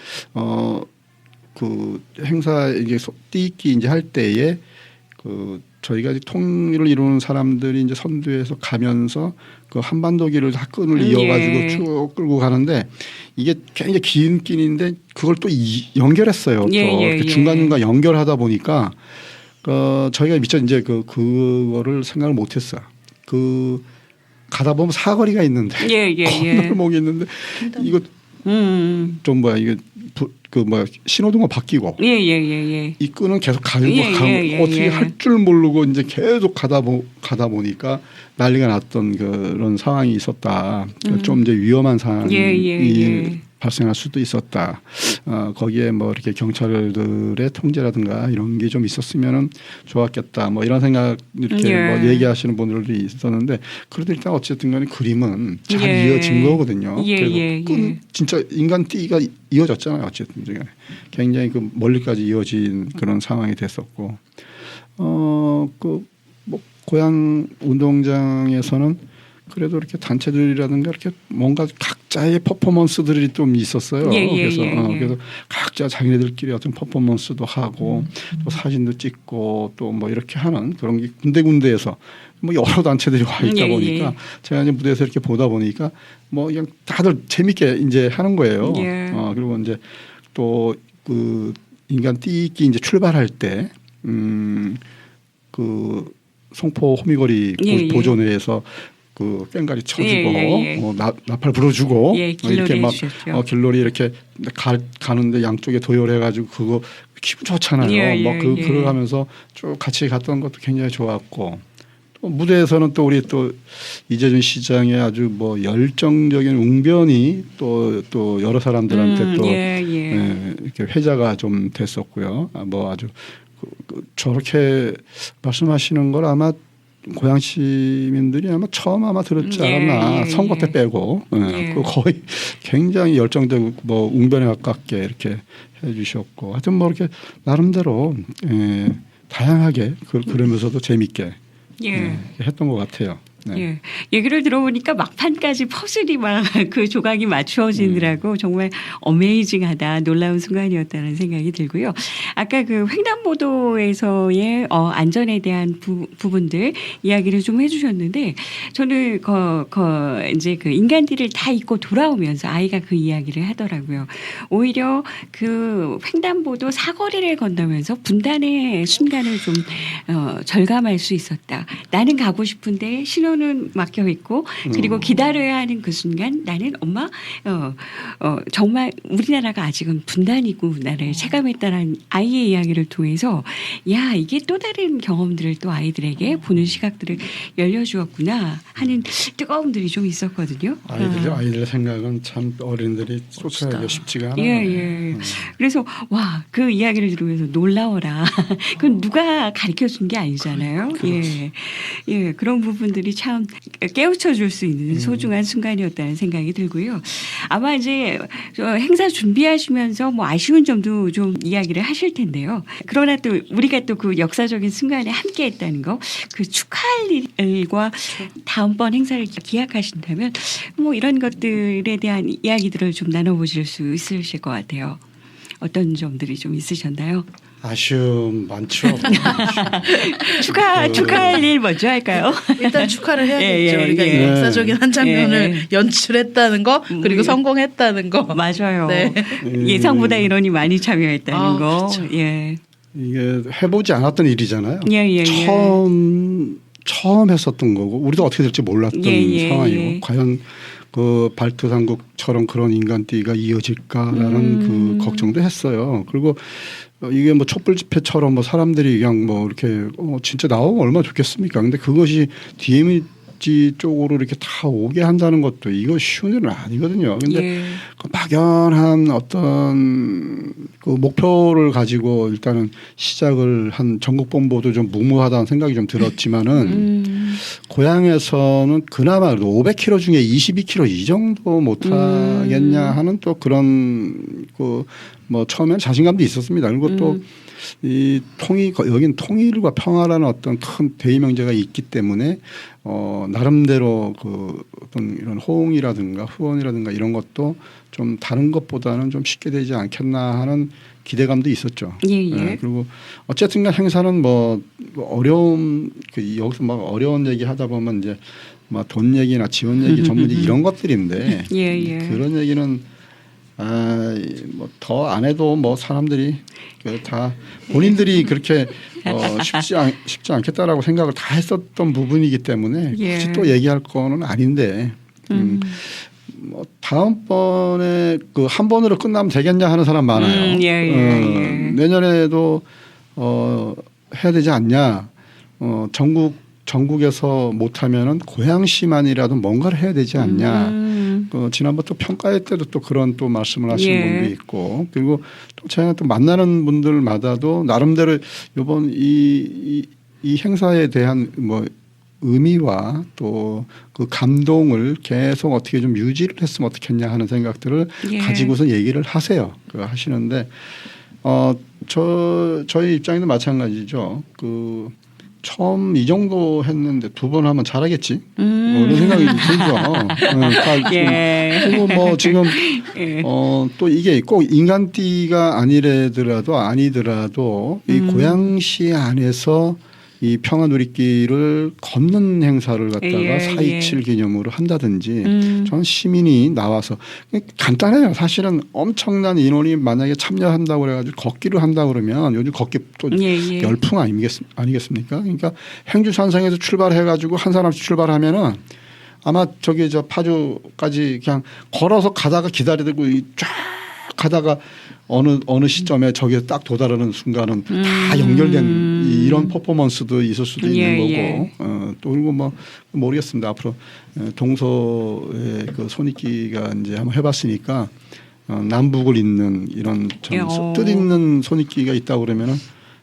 S2: 그 행사 이게 띠기 이제 할 때에 그 저희가 이제 통일을 이루는 사람들이 이제 선두에서 가면서 그 한반도길을 다 끈을 이어가지고
S1: 예.
S2: 쭉 끌고 가는데 이게 굉장히 긴 길인데 그걸 또 연결했어요. 또
S1: 예, 예,
S2: 이렇게
S1: 예.
S2: 중간중간 연결하다 보니까 저희가 미처 이제 그거를 생각을 못했어요. 그 가다 보면 사거리가 있는데
S1: 예, 예, 예.
S2: 건널목이 있는데 이거 좀 뭐야 이게 그 뭐야 신호등은 바뀌고
S1: 예, 예, 예, 예.
S2: 이 끈은 계속 가고
S1: 예, 예, 예,
S2: 어떻게
S1: 예.
S2: 할 줄 모르고 이제 계속 가다 보니까 난리가 났던 그런 상황이 있었다. 좀 이제 위험한 상황이
S1: 예, 예, 예.
S2: 발생할 수도 있었다. 거기에 뭐 이렇게 경찰들의 통제라든가 이런 게 좀 있었으면은 좋았겠다. 뭐 이런 생각 이렇게
S1: 예.
S2: 뭐 얘기하시는 분들도 있었는데 그래도 일단 어쨌든 간에 그림은 잘
S1: 예.
S2: 이어진 거거든요.
S1: 예,
S2: 그리고
S1: 예,
S2: 끈
S1: 예.
S2: 진짜 인간 띠가 이어졌잖아요. 어쨌든 간에 굉장히 그 멀리까지 이어진 그런 상황이 됐었고 그 뭐 고향 운동장에서는 그래도 이렇게 단체들이라든가 이렇게 뭔가 각자의 퍼포먼스들이 좀 있었어요.
S1: 예, 예,
S2: 그래서
S1: 예, 예.
S2: 그래서 각자 자기네들끼리 어떤 퍼포먼스도 하고 또 사진도 찍고 또 뭐 이렇게 하는 그런 게 군데군데에서 뭐 여러 단체들이 와 있다
S1: 예,
S2: 보니까
S1: 예.
S2: 제가 이제 무대에서 이렇게 보다 보니까 뭐 그냥 다들 재밌게 이제 하는 거예요.
S1: 예.
S2: 그리고 이제 또 그 인간 띠기 이제 출발할 때 그 송포 호미거리
S1: 예, 예.
S2: 보존회에서 그 꽹가리 쳐주고
S1: 예, 예.
S2: 나팔 불어주고
S1: 예, 길놀이
S2: 이렇게 막
S1: 해주셨죠.
S2: 길놀이 이렇게 가는데 양쪽에 도열해가지고 그거 기분 좋잖아요.
S1: 예,
S2: 막
S1: 예.
S2: 그러가면서 쭉 같이 갔던 것도 굉장히 좋았고 또 무대에서는 또 우리 또 이재준 시장의 아주 뭐 열정적인 웅변이 또 여러 사람들한테 또
S1: 예, 예.
S2: 예, 이렇게 회자가 좀 됐었고요. 뭐 아주 저렇게 말씀하시는 걸 아마 고향 시민들이 아마 처음 들었지 않았나.
S1: 예, 예,
S2: 선거 때
S1: 예.
S2: 빼고
S1: 예.
S2: 그 거의 굉장히 열정적 뭐 웅변에 가깝게 이렇게 해주셨고 하여튼 뭐 이렇게 나름대로 다양하게 그러면서도 재밌게
S1: 예.
S2: 했던 것 같아요. 네.
S1: 예. 얘기를 들어보니까 막판까지 퍼즐이 막 그 조각이 맞추어지느라고 정말 어메이징하다, 놀라운 순간이었다는 생각이 들고요. 아까 그 횡단보도에서의 안전에 대한 부분들 이야기를 좀 해주셨는데 저는 이제 그 인간띠를 다 잊고 돌아오면서 아이가 그 이야기를 하더라고요. 오히려 그 횡단보도 사거리를 건너면서 분단의 순간을 좀 절감할 수 있었다. 나는 가고 싶은데 신호는 막혀 있고 그리고 기다려야 하는 그 순간 나는 엄마 정말 우리나라가 아직은 분단이구나를 체감했다는 아이의 이야기를 통해서 야 이게 또 다른 경험들을 또 아이들에게 보는 시각들을 열려주었구나 하는 뜨거움들이 좀 있었거든요.
S2: 아이들의 생각은 참 어린들이 쫓아내기가 쉽지가 않아요.
S1: 예. 그래서 와 그 이야기를 들으면서 놀라워라. 그건 누가 가르쳐 준 게 아니잖아요. 예. 그런 부분들이 참 깨우쳐 줄 수 있는 소중한 순간이었다는 생각이 들고요. 아마 이제 행사 준비하시면서 뭐 아쉬운 점도 좀 이야기를 하실 텐데요. 그러나 또 우리가 또 그 역사적인 순간에 함께 했다는 거, 그 축하할 일과 다음번 행사를 기약하신다면 뭐 이런 것들에 대한 이야기들을 좀 나눠보실 수 있으실 것 같아요. 어떤 점들이 좀 있으셨나요?
S2: 아쉬움 많죠.
S1: 축하할 일 먼저 할까요?
S3: 일단 축하를 해야겠죠.
S1: 예,
S3: 우리가
S1: 예.
S3: 이 역사적인 한 장면을 연출했다는 거 그리고 성공했다는 거.
S1: 맞아요.
S3: 네.
S1: 예상보다 인원이 많이 참여했다는
S3: 아,
S1: 거.
S3: 그렇죠.
S1: 예.
S2: 이게 해보지 않았던 일이잖아요.
S1: 예.
S2: 처음 했었던 거고 우리도 어떻게 될지 몰랐던
S1: 예.
S2: 상황이고 과연 그 발트 삼국처럼 그런 인간띠가 이어질까라는 그 걱정도 했어요. 그리고 이게 뭐 촛불 집회처럼 뭐 사람들이 그냥 뭐 이렇게 진짜 나오면 얼마나 좋겠습니까? 근데 그것이 목적지 쪽으로 이렇게 다 오게 한다는 것도 이거 쉬운 일은 아니거든요. 근데
S1: 예.
S2: 그 막연한 어떤 그 목표를 가지고 일단은 시작을 한 전국본부도 좀 무모하다는 생각이 좀 들었지만은 고향에서는 그나마 500km 중에 22km 이 정도 못하겠냐 하는 또 그런 그 뭐 처음엔 자신감도 있었습니다. 그리고 또 이 여긴 통일과 평화라는 어떤 큰 대의 명제가 있기 때문에 나름대로 그 어떤 이런 호응이라든가 후원이라든가 이런 것도 좀 다른 것보다는 좀 쉽게 되지 않겠나 하는 기대감도 있었죠.
S1: 예.
S2: 그리고 어쨌든간 행사는 뭐 어려움 여기서 막 어려운 얘기 하다 보면 이제 막 돈 얘기나 지원 얘기, 전문 얘기 이런 것들인데
S1: 예.
S2: 그런 얘기는 뭐 더 안 해도 뭐 사람들이 다 본인들이 그렇게 쉽지 않겠다라고 생각을 다 했었던 부분이기 때문에 굳이 또 얘기할 거는 아닌데 뭐 다음번에 그 한 번으로 끝나면 되겠냐 하는 사람 많아요. 내년에도 해야 되지 않냐. 전국에서 못하면은 고향시만이라도 뭔가를 해야 되지 않냐. 지난번 또 평가회 때도 또 그런 또 말씀을 하시는 분도 있고, 그리고 또 제가 또 만나는 분들마다도 나름대로 이번 이 행사에 대한 뭐 의미와 또 그 감동을 계속 어떻게 좀 유지를 했으면 어떻겠냐 하는 생각들을 가지고서 얘기를 하시는데 저희 입장에도 마찬가지죠. 처음 이 정도 했는데 두 번 하면 잘하겠지. 이런 생각이 들죠. 그리고 뭐 지금 또 이게 꼭 인간띠가 아니더라도 이 고양시 안에서 이 평화누리길을 걷는 행사를 갖다가 4.27 기념으로 한다든지 저는 시민이 나와서 간단해요. 사실은 엄청난 인원이 만약에 참여한다고 그래가지고 걷기를 한다고 그러면 요즘 걷기 또 열풍 아니겠습니까? 그러니까 행주산성에서 출발해가지고 한 사람씩 출발하면은 아마 저기 저 파주까지 그냥 걸어서 가다가 기다리고 쫙 가다가 어느 시점에 저기에 딱 도달하는 순간은 다 연결된 이런 퍼포먼스도 있을 수도 있는 거고 또 그리고 뭐 모르겠습니다. 앞으로 동서의 그 손익기가 이제 한번 해봤으니까 남북을 잇는 이런 뜻 있는 손익기가 있다고 그러면은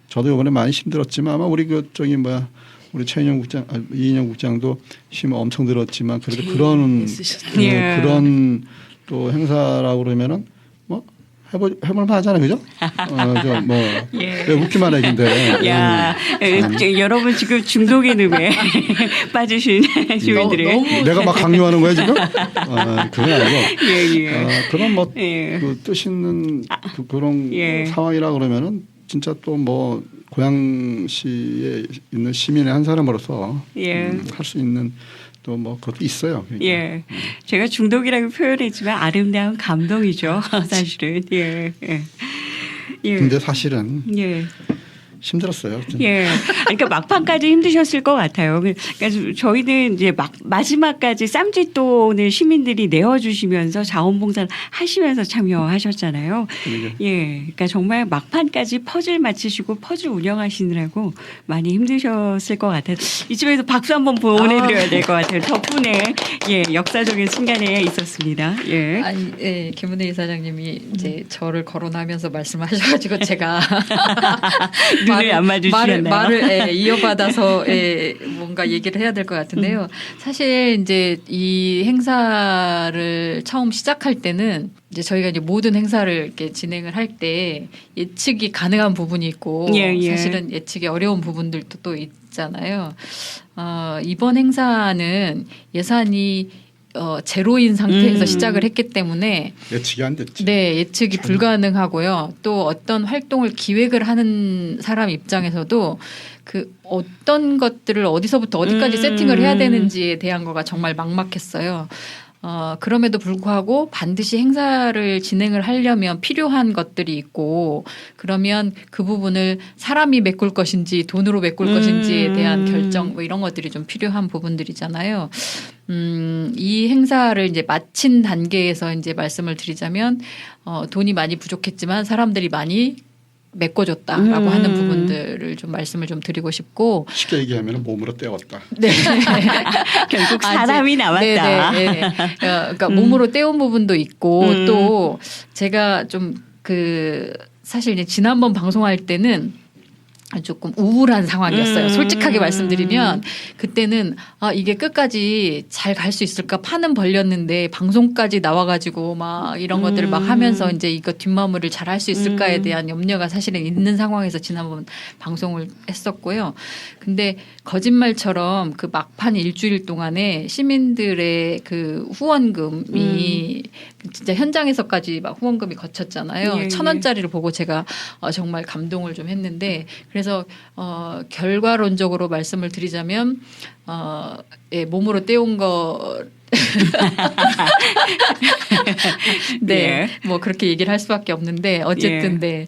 S2: 저도 이번에 많이 힘들었지만 아마 우리 우리 이인영 국장도 힘 엄청 들었지만 그래도 그런 또 행사라고 그러면은 해볼만 하잖아요, 그죠? 웃기만 해, 근데.
S1: 여러분 지금 중독의 늪에 빠지신 시민들의.
S2: 내가 막 강요하는 거야, 지금? 그건 아니고. 그런 그 뜻 있는 그런 상황이라 그러면은 진짜 또 뭐 고양시에 있는 시민의 한 사람으로서 할 수 있는 또 뭐 그것도 있어요. 그러니까.
S1: 제가 중독이라고 표현했지만 아름다운 감동이죠. 사실은.
S2: 근데 사실은 힘들었어요.
S1: 그러니까 막판까지 힘드셨을 것 같아요. 그러니까 저희는 이제 마지막까지 쌈짓돈을 시민들이 내어주시면서 자원봉사를 하시면서 참여하셨잖아요. 그러니까 정말 막판까지 퍼즐 맞추시고 퍼즐 운영하시느라고 많이 힘드셨을 것 같아요. 이쯤에서 박수 한번 보내드려야 될 것 같아요. 덕분에 역사적인 순간에 있었습니다.
S4: 김은혜 이사장님이 이제 저를 거론하면서 말씀하셔가지고 제가
S1: 눈을 안 마주치셨나요?
S4: 말을 이어받아서 뭔가 얘기를 해야 될 것 같은데요. 사실 이제 이 행사를 처음 시작할 때는 이제 저희가 이제 모든 행사를 이렇게 진행을 할 때 예측이 가능한 부분이 있고 사실은 예측이 어려운 부분들도 또 있잖아요. 이번 행사는 예산이 제로인 상태에서 시작을 했기 때문에
S2: 예측이 안 됐죠.
S4: 네, 예측이 불가능하고요. 또 어떤 활동을 기획을 하는 사람 입장에서도 그 어떤 것들을 어디서부터 어디까지 세팅을 해야 되는지에 대한 거가 정말 막막했어요. 그럼에도 불구하고 반드시 행사를 진행을 하려면 필요한 것들이 있고 그러면 그 부분을 사람이 메꿀 것인지 돈으로 메꿀 것인지에 대한 결정 뭐 이런 것들이 좀 필요한 부분들이잖아요. 이 행사를 이제 마친 단계에서 이제 말씀을 드리자면 돈이 많이 부족했지만 사람들이 많이 메꿔줬다라고 하는 부분들을 좀 말씀을 좀 드리고 싶고
S2: 쉽게 얘기하면 몸으로 때웠다.
S4: 네.
S1: 결국
S4: 아,
S1: 사람이
S4: 이제,
S1: 나왔다.
S4: 네네. 그러니까 몸으로 때운 부분도 있고 또 제가 좀 사실 이제 지난번 방송할 때는 조금 우울한 상황이었어요. 솔직하게 말씀드리면 그때는 이게 끝까지 잘 갈 수 있을까 파는 벌렸는데 방송까지 나와가지고 막 이런 것들을 막 하면서 이제 이거 뒷마무리를 잘 할 수 있을까에 대한 염려가 사실은 있는 상황에서 지난번 방송을 했었고요. 근데 거짓말처럼 그 막판 일주일 동안에 시민들의 그 후원금이 진짜 현장에서까지 막 후원금이 거쳤잖아요.
S1: 예,
S4: 1,000원짜리를 보고 제가 정말 감동을 좀 했는데 그래서 결과론적으로 말씀을 드리자면 예, 몸으로 때운 거 네, 뭐 그렇게 얘기를 할 수밖에 없는데 어쨌든 네,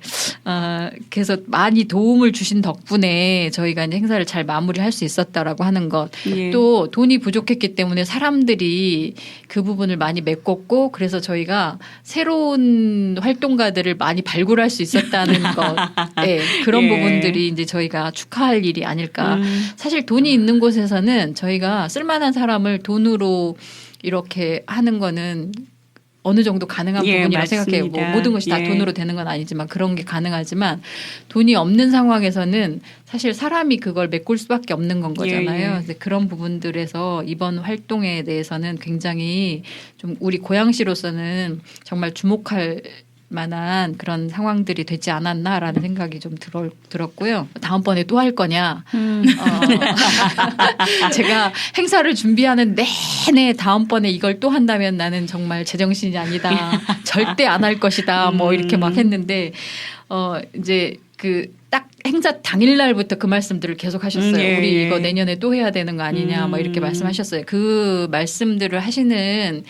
S4: 그래서 많이 도움을 주신 덕분에 저희가 이제 행사를 잘 마무리할 수 있었다라고 하는 것.
S1: 예.
S4: 또 돈이 부족했기 때문에 사람들이 그 부분을 많이 메꿨고 그래서 저희가 새로운 활동가들을 많이 발굴할 수 있었다는 것. 네, 그런
S1: 예.
S4: 부분들이 이제 저희가 축하할 일이 아닐까. 사실 돈이 있는 곳에서는 저희가 쓸만한 사람을 돈으로 이렇게 하는 거는 어느 정도 가능한
S1: 예,
S4: 부분이라고
S1: 맞습니다.
S4: 생각해요. 뭐 모든 것이 다
S1: 예.
S4: 돈으로 되는 건 아니지만 그런 게 가능하지만 돈이 없는 상황에서는 사실 사람이 그걸 메꿀 수밖에 없는 건 거잖아요.
S1: 예.
S4: 그래서 그런 부분들에서 이번 활동에 대해서는 굉장히 좀 우리 고양시로서는 정말 주목할 만한 그런 상황들이 되지 않았나라는 생각이 좀 들었고요. 다음번에 또 할 거냐? 제가 행사를 준비하는 내내 다음번에 이걸 또 한다면 나는 정말 제정신이 아니다. 절대 안 할 것이다. 뭐 이렇게 막 했는데 이제 딱 행사 당일날부터 그 말씀들을 계속 하셨어요.
S1: 예,
S4: 우리
S1: 예.
S4: 이거 내년에 또 해야 되는 거 아니냐. 막 이렇게 말씀하셨어요. 그 말씀들을 하시는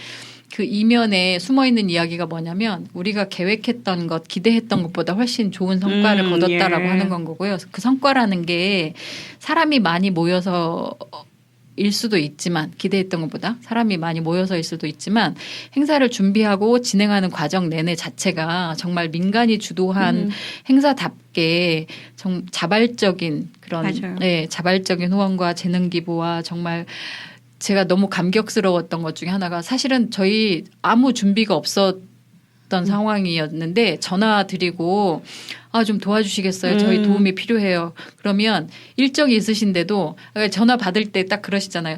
S4: 그 이면에 숨어 있는 이야기가 뭐냐면 우리가 계획했던 것, 기대했던 것보다 훨씬 좋은 성과를 거뒀다라고
S1: 예.
S4: 하는 건 거고요. 그 성과라는 게 사람이 많이 모여서 일 수도 있지만 기대했던 것보다 사람이 많이 모여서일 수도 있지만 행사를 준비하고 진행하는 과정 내내 자체가 정말 민간이 주도한 행사답게 자발적인 그런
S1: 맞아요.
S4: 네, 자발적인 후원과 재능 기부와 정말 제가 너무 감격스러웠던 것 중에 하나가 사실은 저희 아무 준비가 없었던 상황이었는데 전화 드리고 좀 도와주시겠어요? 저희 도움이 필요해요. 그러면 일정이 있으신데도 전화 받을 때 딱 그러시잖아요.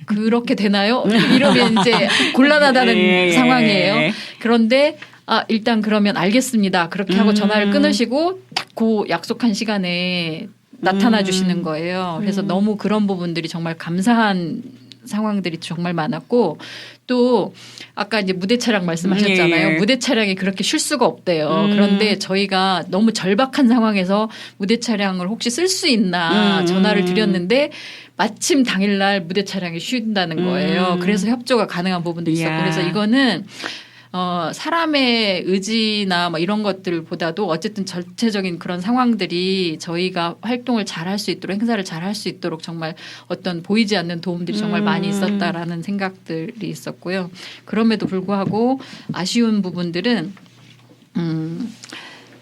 S4: 그렇게 되나요? 이러면 이제 곤란하다는
S1: 예.
S4: 상황이에요. 그런데 일단 그러면 알겠습니다. 그렇게 하고 전화를 끊으시고 딱 그 약속한 시간에 나타나 주시는 거예요. 그래서 너무 그런 부분들이 정말 감사한 상황들이 정말 많았고 또 아까 이제 무대 차량 말씀하셨잖아요.
S1: 예.
S4: 무대 차량이 그렇게 쉴 수가 없대요. 그런데 저희가 너무 절박한 상황에서 무대 차량을 혹시 쓸 수 있나 전화를 드렸는데 마침 당일날 무대 차량이 쉰다는 거예요. 그래서 협조가 가능한 부분도 있었고
S1: 이야.
S4: 그래서 이거는 사람의 의지나 뭐 이런 것들보다도 어쨌든 전체적인 그런 상황들이 저희가 활동을 잘 할 수 있도록 행사를 잘 할 수 있도록 정말 어떤 보이지 않는 도움들이 정말 많이 있었다라는 생각들이 있었고요. 그럼에도 불구하고 아쉬운 부분들은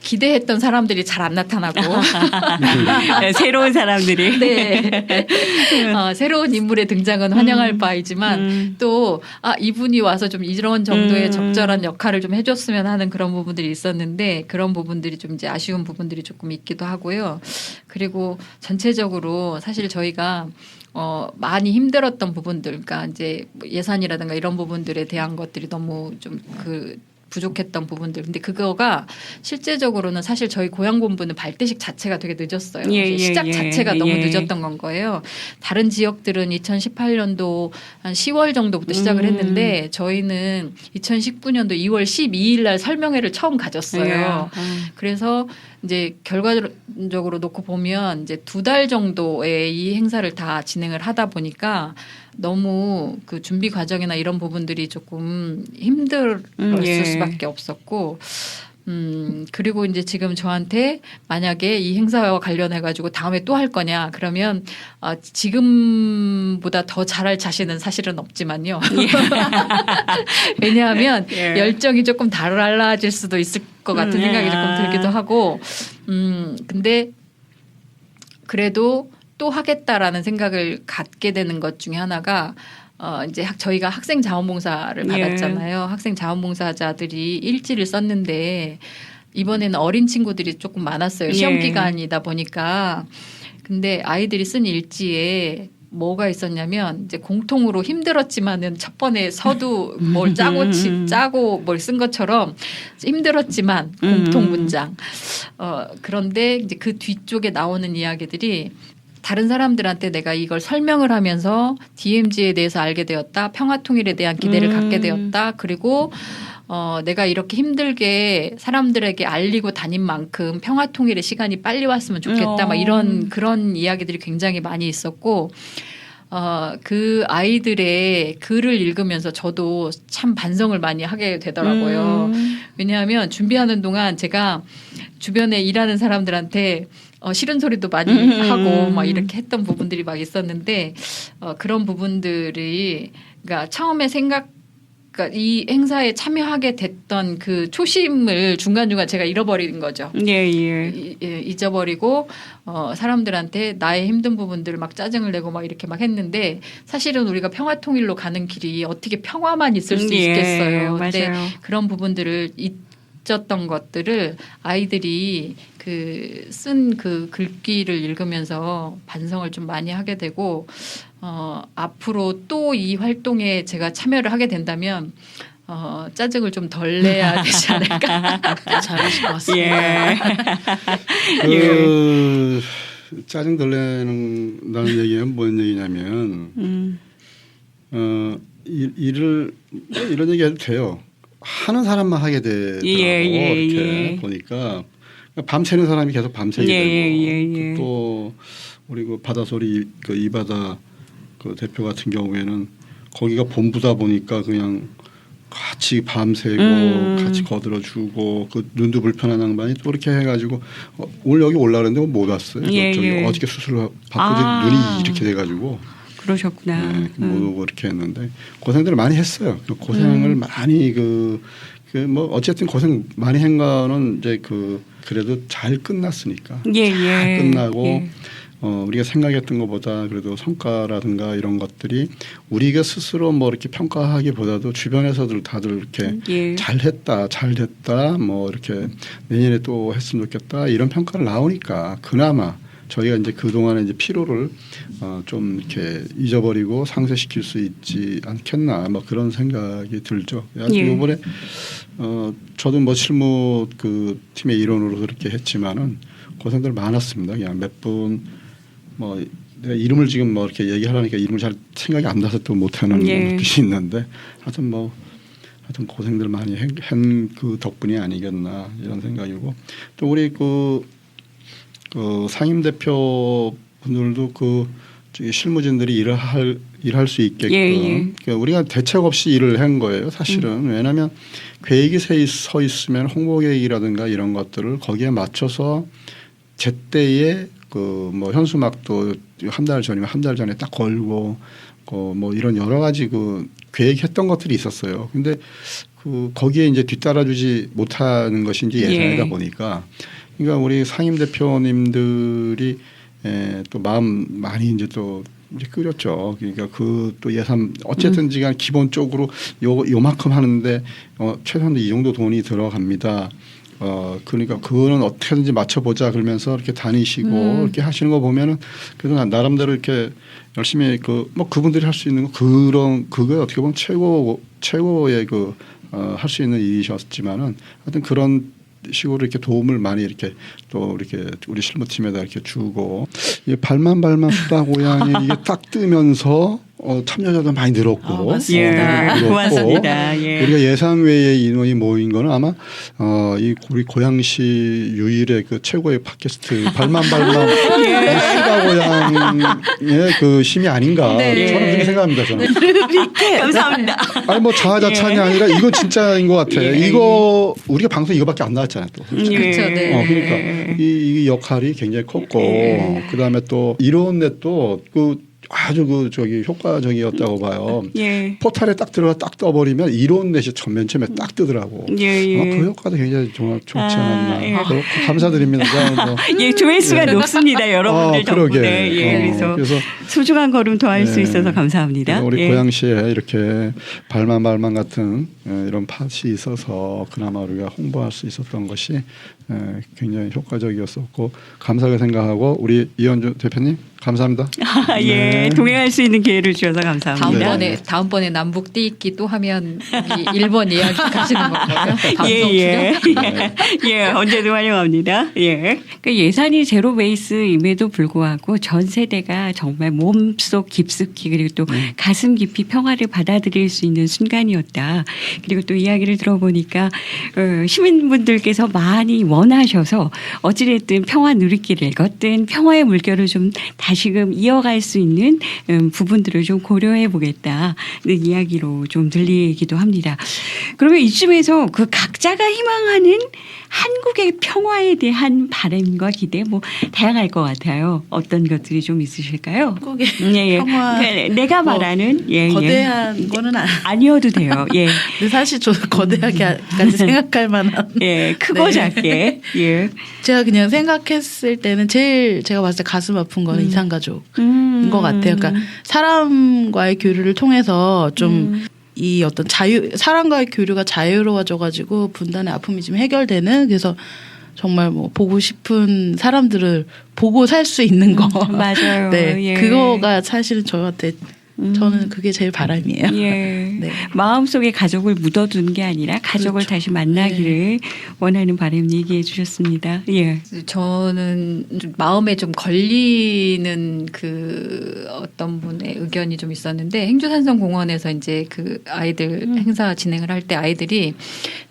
S4: 기대했던 사람들이 잘 안 나타나고
S1: 새로운 사람들이
S4: 네. 새로운 인물의 등장은 환영할 바이지만 또 이분이 와서 좀 이런 정도의 적절한 역할을 좀 해줬으면 하는 그런 부분들이 있었는데 그런 부분들이 좀 이제 아쉬운 부분들이 조금 있기도 하고요. 그리고 전체적으로 사실 저희가 많이 힘들었던 부분들, 그러니까 이제 예산이라든가 이런 부분들에 대한 것들이 너무 좀 부족했던 부분들. 근데 그거가 실제적으로는 사실 저희 고향본부는 발대식 자체가 되게 늦었어요. 시작 자체가 너무 늦었던 건 거예요. 다른 지역들은 2018년도 한 10월 정도부터 시작을 했는데 저희는 2019년도 2월 12일 날 설명회를 처음 가졌어요. 그래서 이제 결과적으로 놓고 보면 이제 2달 정도의 이 행사를 다 진행을 하다 보니까 너무 그 준비 과정이나 이런 부분들이 조금 힘들었을 수밖에 없었고 그리고 이제 지금 저한테 만약에 이 행사와 관련해 가지고 다음에 또 할 거냐 그러면 지금보다 더 잘할 자신은 사실은 없지만요. 왜냐하면
S1: 예.
S4: 열정이 조금 달라질 수도 있을 것 같은 생각이 조금 들기도 하고 근데 그래도 또 하겠다라는 생각을 갖게 되는 것 중에 하나가 이제 저희가 학생 자원봉사를 받았잖아요. 학생 자원봉사자들이 일지를 썼는데 이번에는 어린 친구들이 조금 많았어요. 시험 기간이다 보니까. 근데 아이들이 쓴 일지에 뭐가 있었냐면 이제 공통으로 힘들었지만은 첫 번에 서두 뭘 짜고 뭘 쓴 것처럼 힘들었지만 공통 문장. 그런데 이제 그 뒤쪽에 나오는 이야기들이 다른 사람들한테 내가 이걸 설명을 하면서 DMZ에 대해서 알게 되었다. 평화통일에 대한 기대를 갖게 되었다. 그리고 내가 이렇게 힘들게 사람들에게 알리고 다닌 만큼 평화통일의 시간이 빨리 왔으면 좋겠다. 막 그런 이야기들이 굉장히 많이 있었고 그 아이들의 글을 읽으면서 저도 참 반성을 많이 하게 되더라고요. 왜냐하면 준비하는 동안 제가 주변에 일하는 사람들한테 싫은 소리도 많이 하고 막 이렇게 했던 부분들이 막 있었는데 그런 부분들이 그러니까 처음에 그러니까 이 행사에 참여하게 됐던 그 초심을 중간중간 제가 잃어버린 거죠. 잊어버리고 사람들한테 나의 힘든 부분들을 막 짜증을 내고 막 이렇게 막 했는데 사실은 우리가 평화통일로 가는 길이 어떻게 평화만 있을 수 있겠어요. 근데 그런 부분들을 잊었던 것들을 아이들이 쓴 그 글귀를 읽으면서 반성을 좀 많이 하게 되고 앞으로 또 이 활동에 제가 참여를 하게 된다면 짜증을 좀 덜 내야 되지 않을까.
S3: 잘하실 것 같습니다.
S2: 짜증 덜 내는다는 얘기는 뭔 얘기냐면 일을 이런 얘기해도 돼요. 하는 사람만 하게 되더라고. 이렇게 보니까 밤새는 사람이 계속 밤새게 되고 또 우리 그 바다소리 그 이바다 그 대표 같은 경우에는 거기가 본부다 보니까 그냥 같이 밤새고 같이 거들어주고 그 눈도 불편한 양반이 또 이렇게 해가지고 오늘 여기 올라가는데 못 왔어요. 저기 어저께 수술을 받고 눈이 이렇게 돼가지고
S1: 그러셨구나.
S2: 못 오고 이렇게 했는데 고생들을 많이 했어요. 고생을 많이 뭐 어쨌든 고생 많이 한 거는 이제 그래도 잘 끝났으니까 잘 끝나고 우리가 생각했던 것보다 그래도 성과라든가 이런 것들이 우리가 스스로 뭐 이렇게 평가하기보다도 주변에서들 다들 이렇게 잘했다 잘됐다 뭐 이렇게 내년에 또 했으면 좋겠다 이런 평가를 나오니까 그나마 저희가 이제 그동안에 이제 피로를 좀 이렇게 잊어버리고 상쇄시킬 수 있지 않겠나 뭐 그런 생각이 들죠. 이번에 저도 뭐 실무 그 팀의 일원으로 그렇게 했지만은 고생들 많았습니다. 그냥 몇 분 뭐 내가 이름을 지금 뭐 이렇게 얘기하려니까 이름을 잘 생각이 안 나서 또 못하는 것이 있는데 하여튼 고생들 많이 한 그 덕분이 아니겠나 이런 생각이고 또 우리 그 상임 대표 분들도 실무진들이 일할 수 있게끔 그러니까 우리가 대책 없이 일을 한 거예요. 사실은 왜냐하면 계획이 서 있으면 홍보 계획이라든가 이런 것들을 거기에 맞춰서 제때에 뭐 현수막도 한 달 전이면 한 달 전에 딱 걸고 뭐 이런 여러 가지 계획했던 것들이 있었어요. 근데 거기에 이제 뒤따라주지 못하는 것이 이제 예산이다 보니까 그러니까 우리 상임 대표님들이 또 마음 많이 이제 또 이제 끓였죠. 그러니까 또 예산 어쨌든지간 기본적으로 요만큼 하는데 최소한 이 정도 돈이 들어갑니다. 그러니까 그거는 어떻게든지 맞춰보자 그러면서 이렇게 다니시고 이렇게 하시는 거 보면은 그래도 나름대로 이렇게 열심히 뭐 그분들이 할 수 있는 그게 어떻게 보면 최고의 할 수 있는 일이셨지만은 하여튼 그런 식으로 이렇게 도움을 많이 이렇게 또 이렇게 우리 실무팀에다 이렇게 주고 발만 수다 고양이 이게 딱 뜨면서 참여자도 많이 늘었고
S3: 맞습니다.
S1: 예,
S2: 늘었고
S1: 고맙습니다. 예.
S2: 우리가 예상 외의 인원이 모인 거는 아마 이 우리 고양시 유일의 그 최고의 팟캐스트 발만발만 시가 고양의 그 힘이 아닌가
S1: 네.
S2: 저는 그렇게 생각합니다. 저는.
S1: 감사합니다.
S2: 아니 뭐 자아자찬이 아니라 이건 진짜인 것 같아.
S1: 예.
S2: 이거 우리가 방송 이거밖에 안 나왔잖아요. 또.
S1: 예.
S4: 그렇죠, 네.
S2: 그러니까 이 역할이 굉장히 컸고 그다음에 또 이론넷도 아주 저기 효과적이었다고 봐요.
S1: 예.
S2: 포탈에 딱 들어가 딱 떠버리면 이론넷이 맨 처음에 딱 뜨더라고.
S1: 예, 예.
S2: 그 효과도 굉장히 정말 좋지 않았나.
S1: 예.
S2: 그렇고 감사드립니다. 뭐.
S1: 예, 조회수가 높습니다. 여러분들
S2: 그러게.
S1: 덕분에. 예, 그래서 소중한 걸음 더 할 수 있어서 감사합니다.
S2: 우리
S1: 예.
S2: 고양시에 이렇게 발만 같은 이런 팟이 있어서 그나마 우리가 홍보할 수 있었던 것이 굉장히 효과적이었었고 감사하게 생각하고 우리 이현주 대표님 감사합니다.
S1: 예,
S2: 네.
S1: 동행할 수 있는 기회를 주셔서 감사합니다.
S4: 다음번에 남북 띠익기 또 하면 우리 1번 예약 가시는 건가요? 방송
S1: 예,
S4: 출연?
S1: 예. 예, 언제든 환영합니다. 예. 그 예산이 제로 베이스임에도 불구하고 전 세대가 정말 몸속 깊숙이 그리고 또 가슴 깊이 평화를 받아들일 수 있는 순간이었다. 그리고 또 이야기를 들어보니까 시민분들께서 많이 원하셔서 어찌됐든 평화 누리기를 걷든 평화의 물결을 좀 다시금 이어갈 수 있는 부분들을 좀 고려해 보겠다는 이야기로 좀 들리기도 합니다. 그러면 이쯤에서 그 각자가 희망하는 한국의 평화에 대한 바람과 기대 뭐 다양할 것 같아요. 어떤 것들이 좀 있으실까요?
S3: 한국의
S1: 예, 예.
S3: 평화
S1: 그러니까 내가
S3: 뭐
S1: 말하는 예,
S3: 거대한 거는
S1: 아니어도 돼요. 예,
S3: 근데 사실 저도 거대하게까지 생각할 만한
S1: 예, 크고
S3: 네.
S1: 작게 예.
S3: 제가 그냥 생각했을 때는 제일 제가 봤을 때 가슴 아픈 거는 이산가족인 것 같아요. 그러니까 사람과의 교류를 통해서 좀 이 어떤 사람과의 교류가 자유로워져가지고 분단의 아픔이 좀 해결되는 그래서 정말 뭐 보고 싶은 사람들을 보고 살 수 있는 거.
S1: 맞아요.
S3: 네,
S1: 예.
S3: 그거가 사실은 저한테 저는 그게 제일 바람이에요.
S1: 예.
S3: 네.
S1: 마음속에 가족을 묻어둔 게 아니라 가족을
S3: 그렇죠.
S1: 다시 만나기를 원하는 바람 얘기해 주셨습니다. 예.
S4: 저는 좀 마음에 좀 걸리는 그 어떤 분의 의견이 좀 있었는데 행주산성공원에서 이제 그 아이들 행사 진행을 할 때 아이들이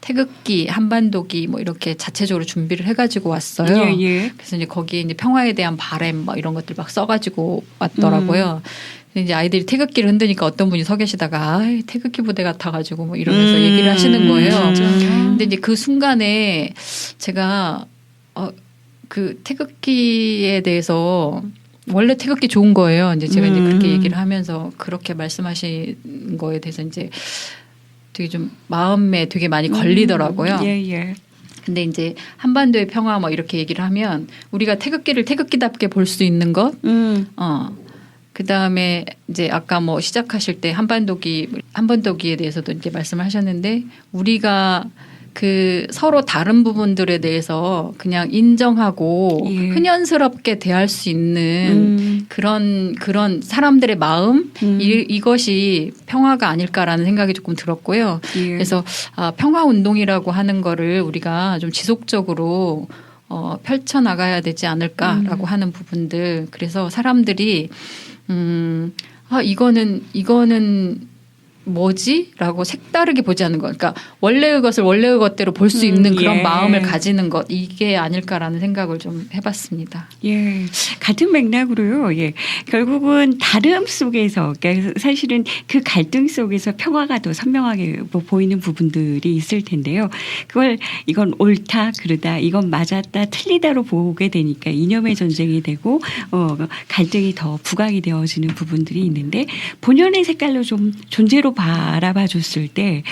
S4: 태극기, 한반도기 뭐 이렇게 자체적으로 준비를 해가지고 왔어요.
S1: 예, 예.
S4: 그래서 이제 거기에 이제 평화에 대한 바람 뭐 이런 것들 막 써가지고 왔더라고요. 근데 이제 아이들이 태극기를 흔드니까 어떤 분이 서 계시다가 태극기 부대 같아가지고 뭐 이러면서 얘기를 하시는 거예요. 근데 이제 그 순간에 제가 그 태극기에 대해서 원래 태극기 좋은 거예요. 이제 제가 이제 그렇게 얘기를 하면서 그렇게 말씀하신 거에 대해서 이제 되게 좀 마음에 되게 많이 걸리더라고요.
S1: 예, 예.
S4: 근데 이제 한반도의 평화 뭐 이렇게 얘기를 하면 우리가 태극기를 태극기답게 볼 수 있는 것, 그 다음에 이제 아까 뭐 시작하실 때 한반도기에 대해서도 이제 말씀하셨는데 우리가 그 서로 다른 부분들에 대해서 그냥 인정하고
S1: 예.
S4: 흔연스럽게 대할 수 있는 그런 사람들의 마음 이것이 평화가 아닐까라는 생각이 조금 들었고요.
S1: 예.
S4: 그래서 평화 운동이라고 하는 거를 우리가 좀 지속적으로 펼쳐 나가야 되지 않을까라고 하는 부분들. 그래서 사람들이 이거는 뭐지?라고 색다르게 보지 않는 것. 그러니까 원래의 것을 원래의 것대로 볼 수 있는 그런
S1: 예.
S4: 마음을 가지는 것. 이게 아닐까라는 생각을 좀 해봤습니다.
S1: 예, 같은 맥락으로요. 예, 결국은 다름 속에서, 그러니까 사실은 그 갈등 속에서 평화가 더 선명하게 보이는 부분들이 있을 텐데요. 이건 옳다, 그르다, 이건 맞았다, 틀리다로 보게 되니까 이념의 전쟁이 되고 갈등이 더 부각이 되어지는 부분들이 있는데 본연의 색깔로 좀 존재로 바라봐줬을 때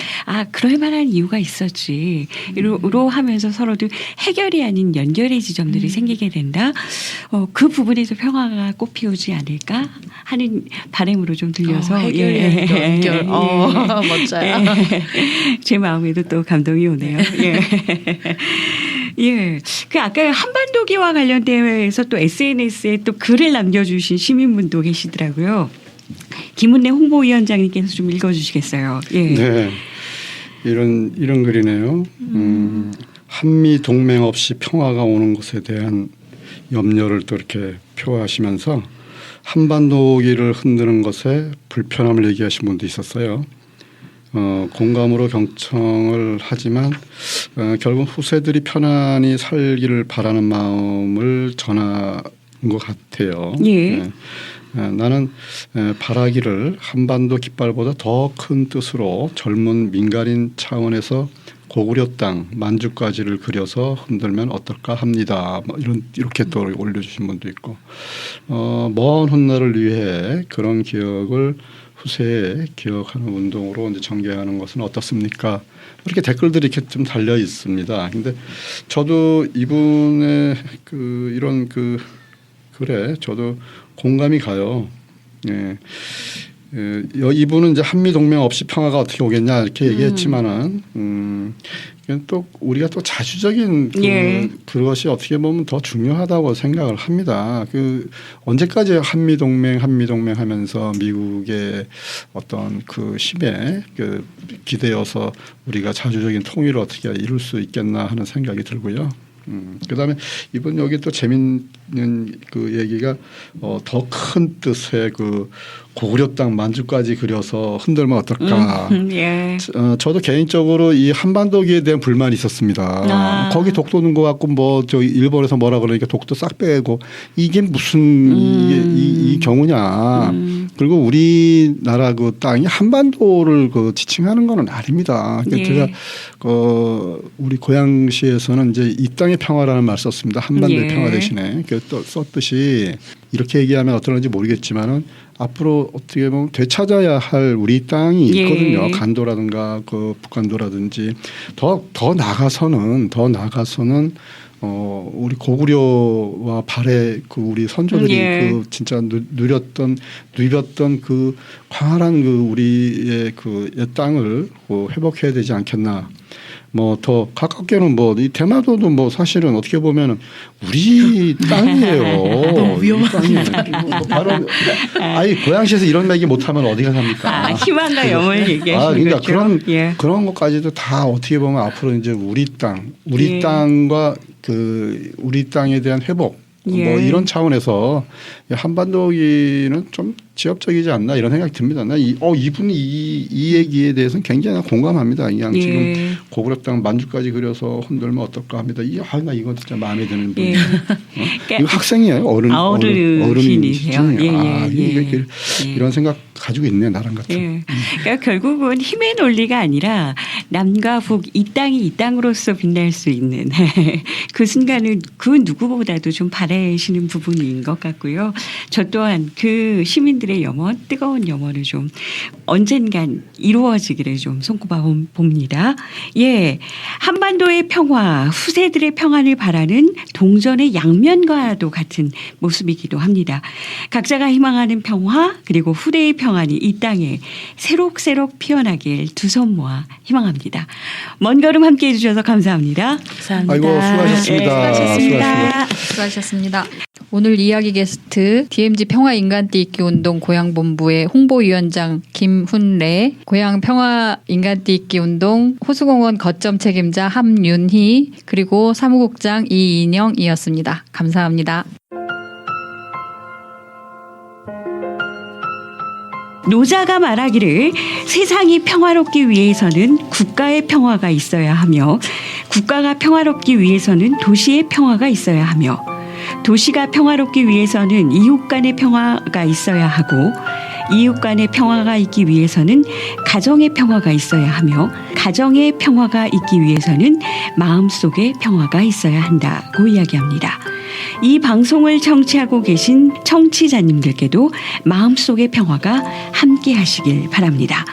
S1: 그럴 만한 이유가 있었지. 이로 하면서 서로도 해결이 아닌 연결의 지점들이 생기게 된다. 그 부분에서 평화가 꽃피우지 않을까 하는 바람으로 좀 들려서
S3: 해결이 연결. 멋져요.
S1: 제 마음에도 또 감동이 오네요. 예. 예. 그 아까 한반도기와 관련돼서 또 SNS에 또 글을 남겨주신 시민분도 계시더라고요. 김은혜 홍보위원장님께서 좀 읽어주시겠어요? 예.
S2: 네, 이런 글이네요. 한미 동맹 없이 평화가 오는 것에 대한 염려를 또 이렇게 표하시면서 한반도기를 흔드는 것에 불편함을 얘기하신 분도 있었어요. 공감으로 경청을 하지만 결국 후세들이 편안히 살기를 바라는 마음을 전한 것 같아요.
S1: 예.
S2: 나는 바라기를 한반도 깃발보다 더 큰 뜻으로 젊은 민간인 차원에서 고구려 땅 만주까지를 그려서 흔들면 어떨까 합니다. 뭐 이렇게 또 올려주신 분도 있고 먼 훗날을 위해 그런 기억을 후세에 기억하는 운동으로 이제 전개하는 것은 어떻습니까? 이렇게 댓글들이 이렇게 좀 달려 있습니다. 근데 저도 이분의 이런 글에 저도 공감이 가요. 예. 이분은 이제 한미 동맹 없이 평화가 어떻게 오겠냐 이렇게 얘기했지만은 또 우리가 또 자주적인 그것이 어떻게 보면 더 중요하다고 생각을 합니다. 언제까지 한미 동맹 하면서 미국의 어떤 힘에 기대어서 우리가 자주적인 통일을 어떻게 이룰 수 있겠나 하는 생각이 들고요. 그다음에 이번 여기 또 재밌는 얘기가 더 큰 뜻의 고구려 땅 만주까지 그려서 흔들면 어떨까.
S1: 예.
S2: 저도 개인적으로 이 한반도기에 대한 불만이 있었습니다. 거기 독도 넣은 것 같고 저 일본에서 뭐라 그러니까 독도 싹 빼고 이게 무슨 이 경우냐. 그리고 우리나라 땅이 한반도를 지칭하는 건 아닙니다. 제가 우리 고양시에서는 이제 이 땅의 평화라는 말 썼습니다. 한반도의 평화 대신에 또 썼듯이 이렇게 얘기하면 어떨지 모르겠지만은 앞으로 어떻게 보면 되찾아야 할 우리 땅이 있거든요. 간도라든가 북간도라든지 더 나가서는 우리 고구려와 발해 우리 선조들이 진짜 누볐던 광활한 우리의 옛 땅을 회복해야 되지 않겠나. 더 가깝게는 이 대마도도 사실은 어떻게 보면은 우리 땅이에요.
S3: 너무 위험한
S2: 바로 고양시에서 이런 얘기 못하면 어디가 삽니까?
S1: 희망과 염을 얘기하시는
S2: 그러니까
S1: 거죠.
S2: 그런 것까지도 다 어떻게 보면 앞으로 이제 우리 땅과 우리 땅에 대한 회복 이런 차원에서 한반도기는 좀 지엽적이지 않나 이런 생각이 듭니다. 이분이 이 얘기에 대해서는 굉장히 공감합니다. 그냥 지금 고구려 땅 만주까지 그려서 흔들면 어떨까 합니다. 나 이거 진짜 마음에 드는 분이에요. 이거 학생이에요.
S1: 어른이세요.
S2: 이런 생각 가지고 있네 나랑 같은.
S1: 그러니까 결국은 힘의 논리가 아니라 남과 북 이 땅이 이 땅으로서 빛날 수 있는 그 순간을 그 누구보다도 좀 바라시는 부분인 것 같고요. 저 또한 그 시민들의 염원, 뜨거운 염원을 좀 언젠간 이루어지기를 좀 손꼽아 봅니다. 한반도의 평화, 후세들의 평안을 바라는 동전의 양면과도 같은 모습이기도 합니다. 각자가 희망하는 평화 그리고 후대의 평안이 이 땅에 새록새록 피어나길 두 손 모아 희망합니다. 먼 걸음 함께해 주셔서 감사합니다.
S3: 감사합니다.
S2: 아이고 수고하셨습니다.
S4: 수고하셨습니다. 오늘 이야기 게스트 DMZ 평화인간띠입기 운동 고양본부의 홍보위원장 김훈래, 고양 평화인간띠입기 운동 호수공원 거점 책임자 함윤희, 그리고 사무국장 이인영이었습니다. 감사합니다.
S1: 노자가 말하기를 세상이 평화롭기 위해서는 국가의 평화가 있어야 하며 국가가 평화롭기 위해서는 도시의 평화가 있어야 하며 도시가 평화롭기 위해서는 이웃 간의 평화가 있어야 하고 이웃 간의 평화가 있기 위해서는 가정의 평화가 있어야 하며 가정의 평화가 있기 위해서는 마음속의 평화가 있어야 한다고 이야기합니다. 이 방송을 청취하고 계신 청취자님들께도 마음속의 평화가 함께 하시길 바랍니다.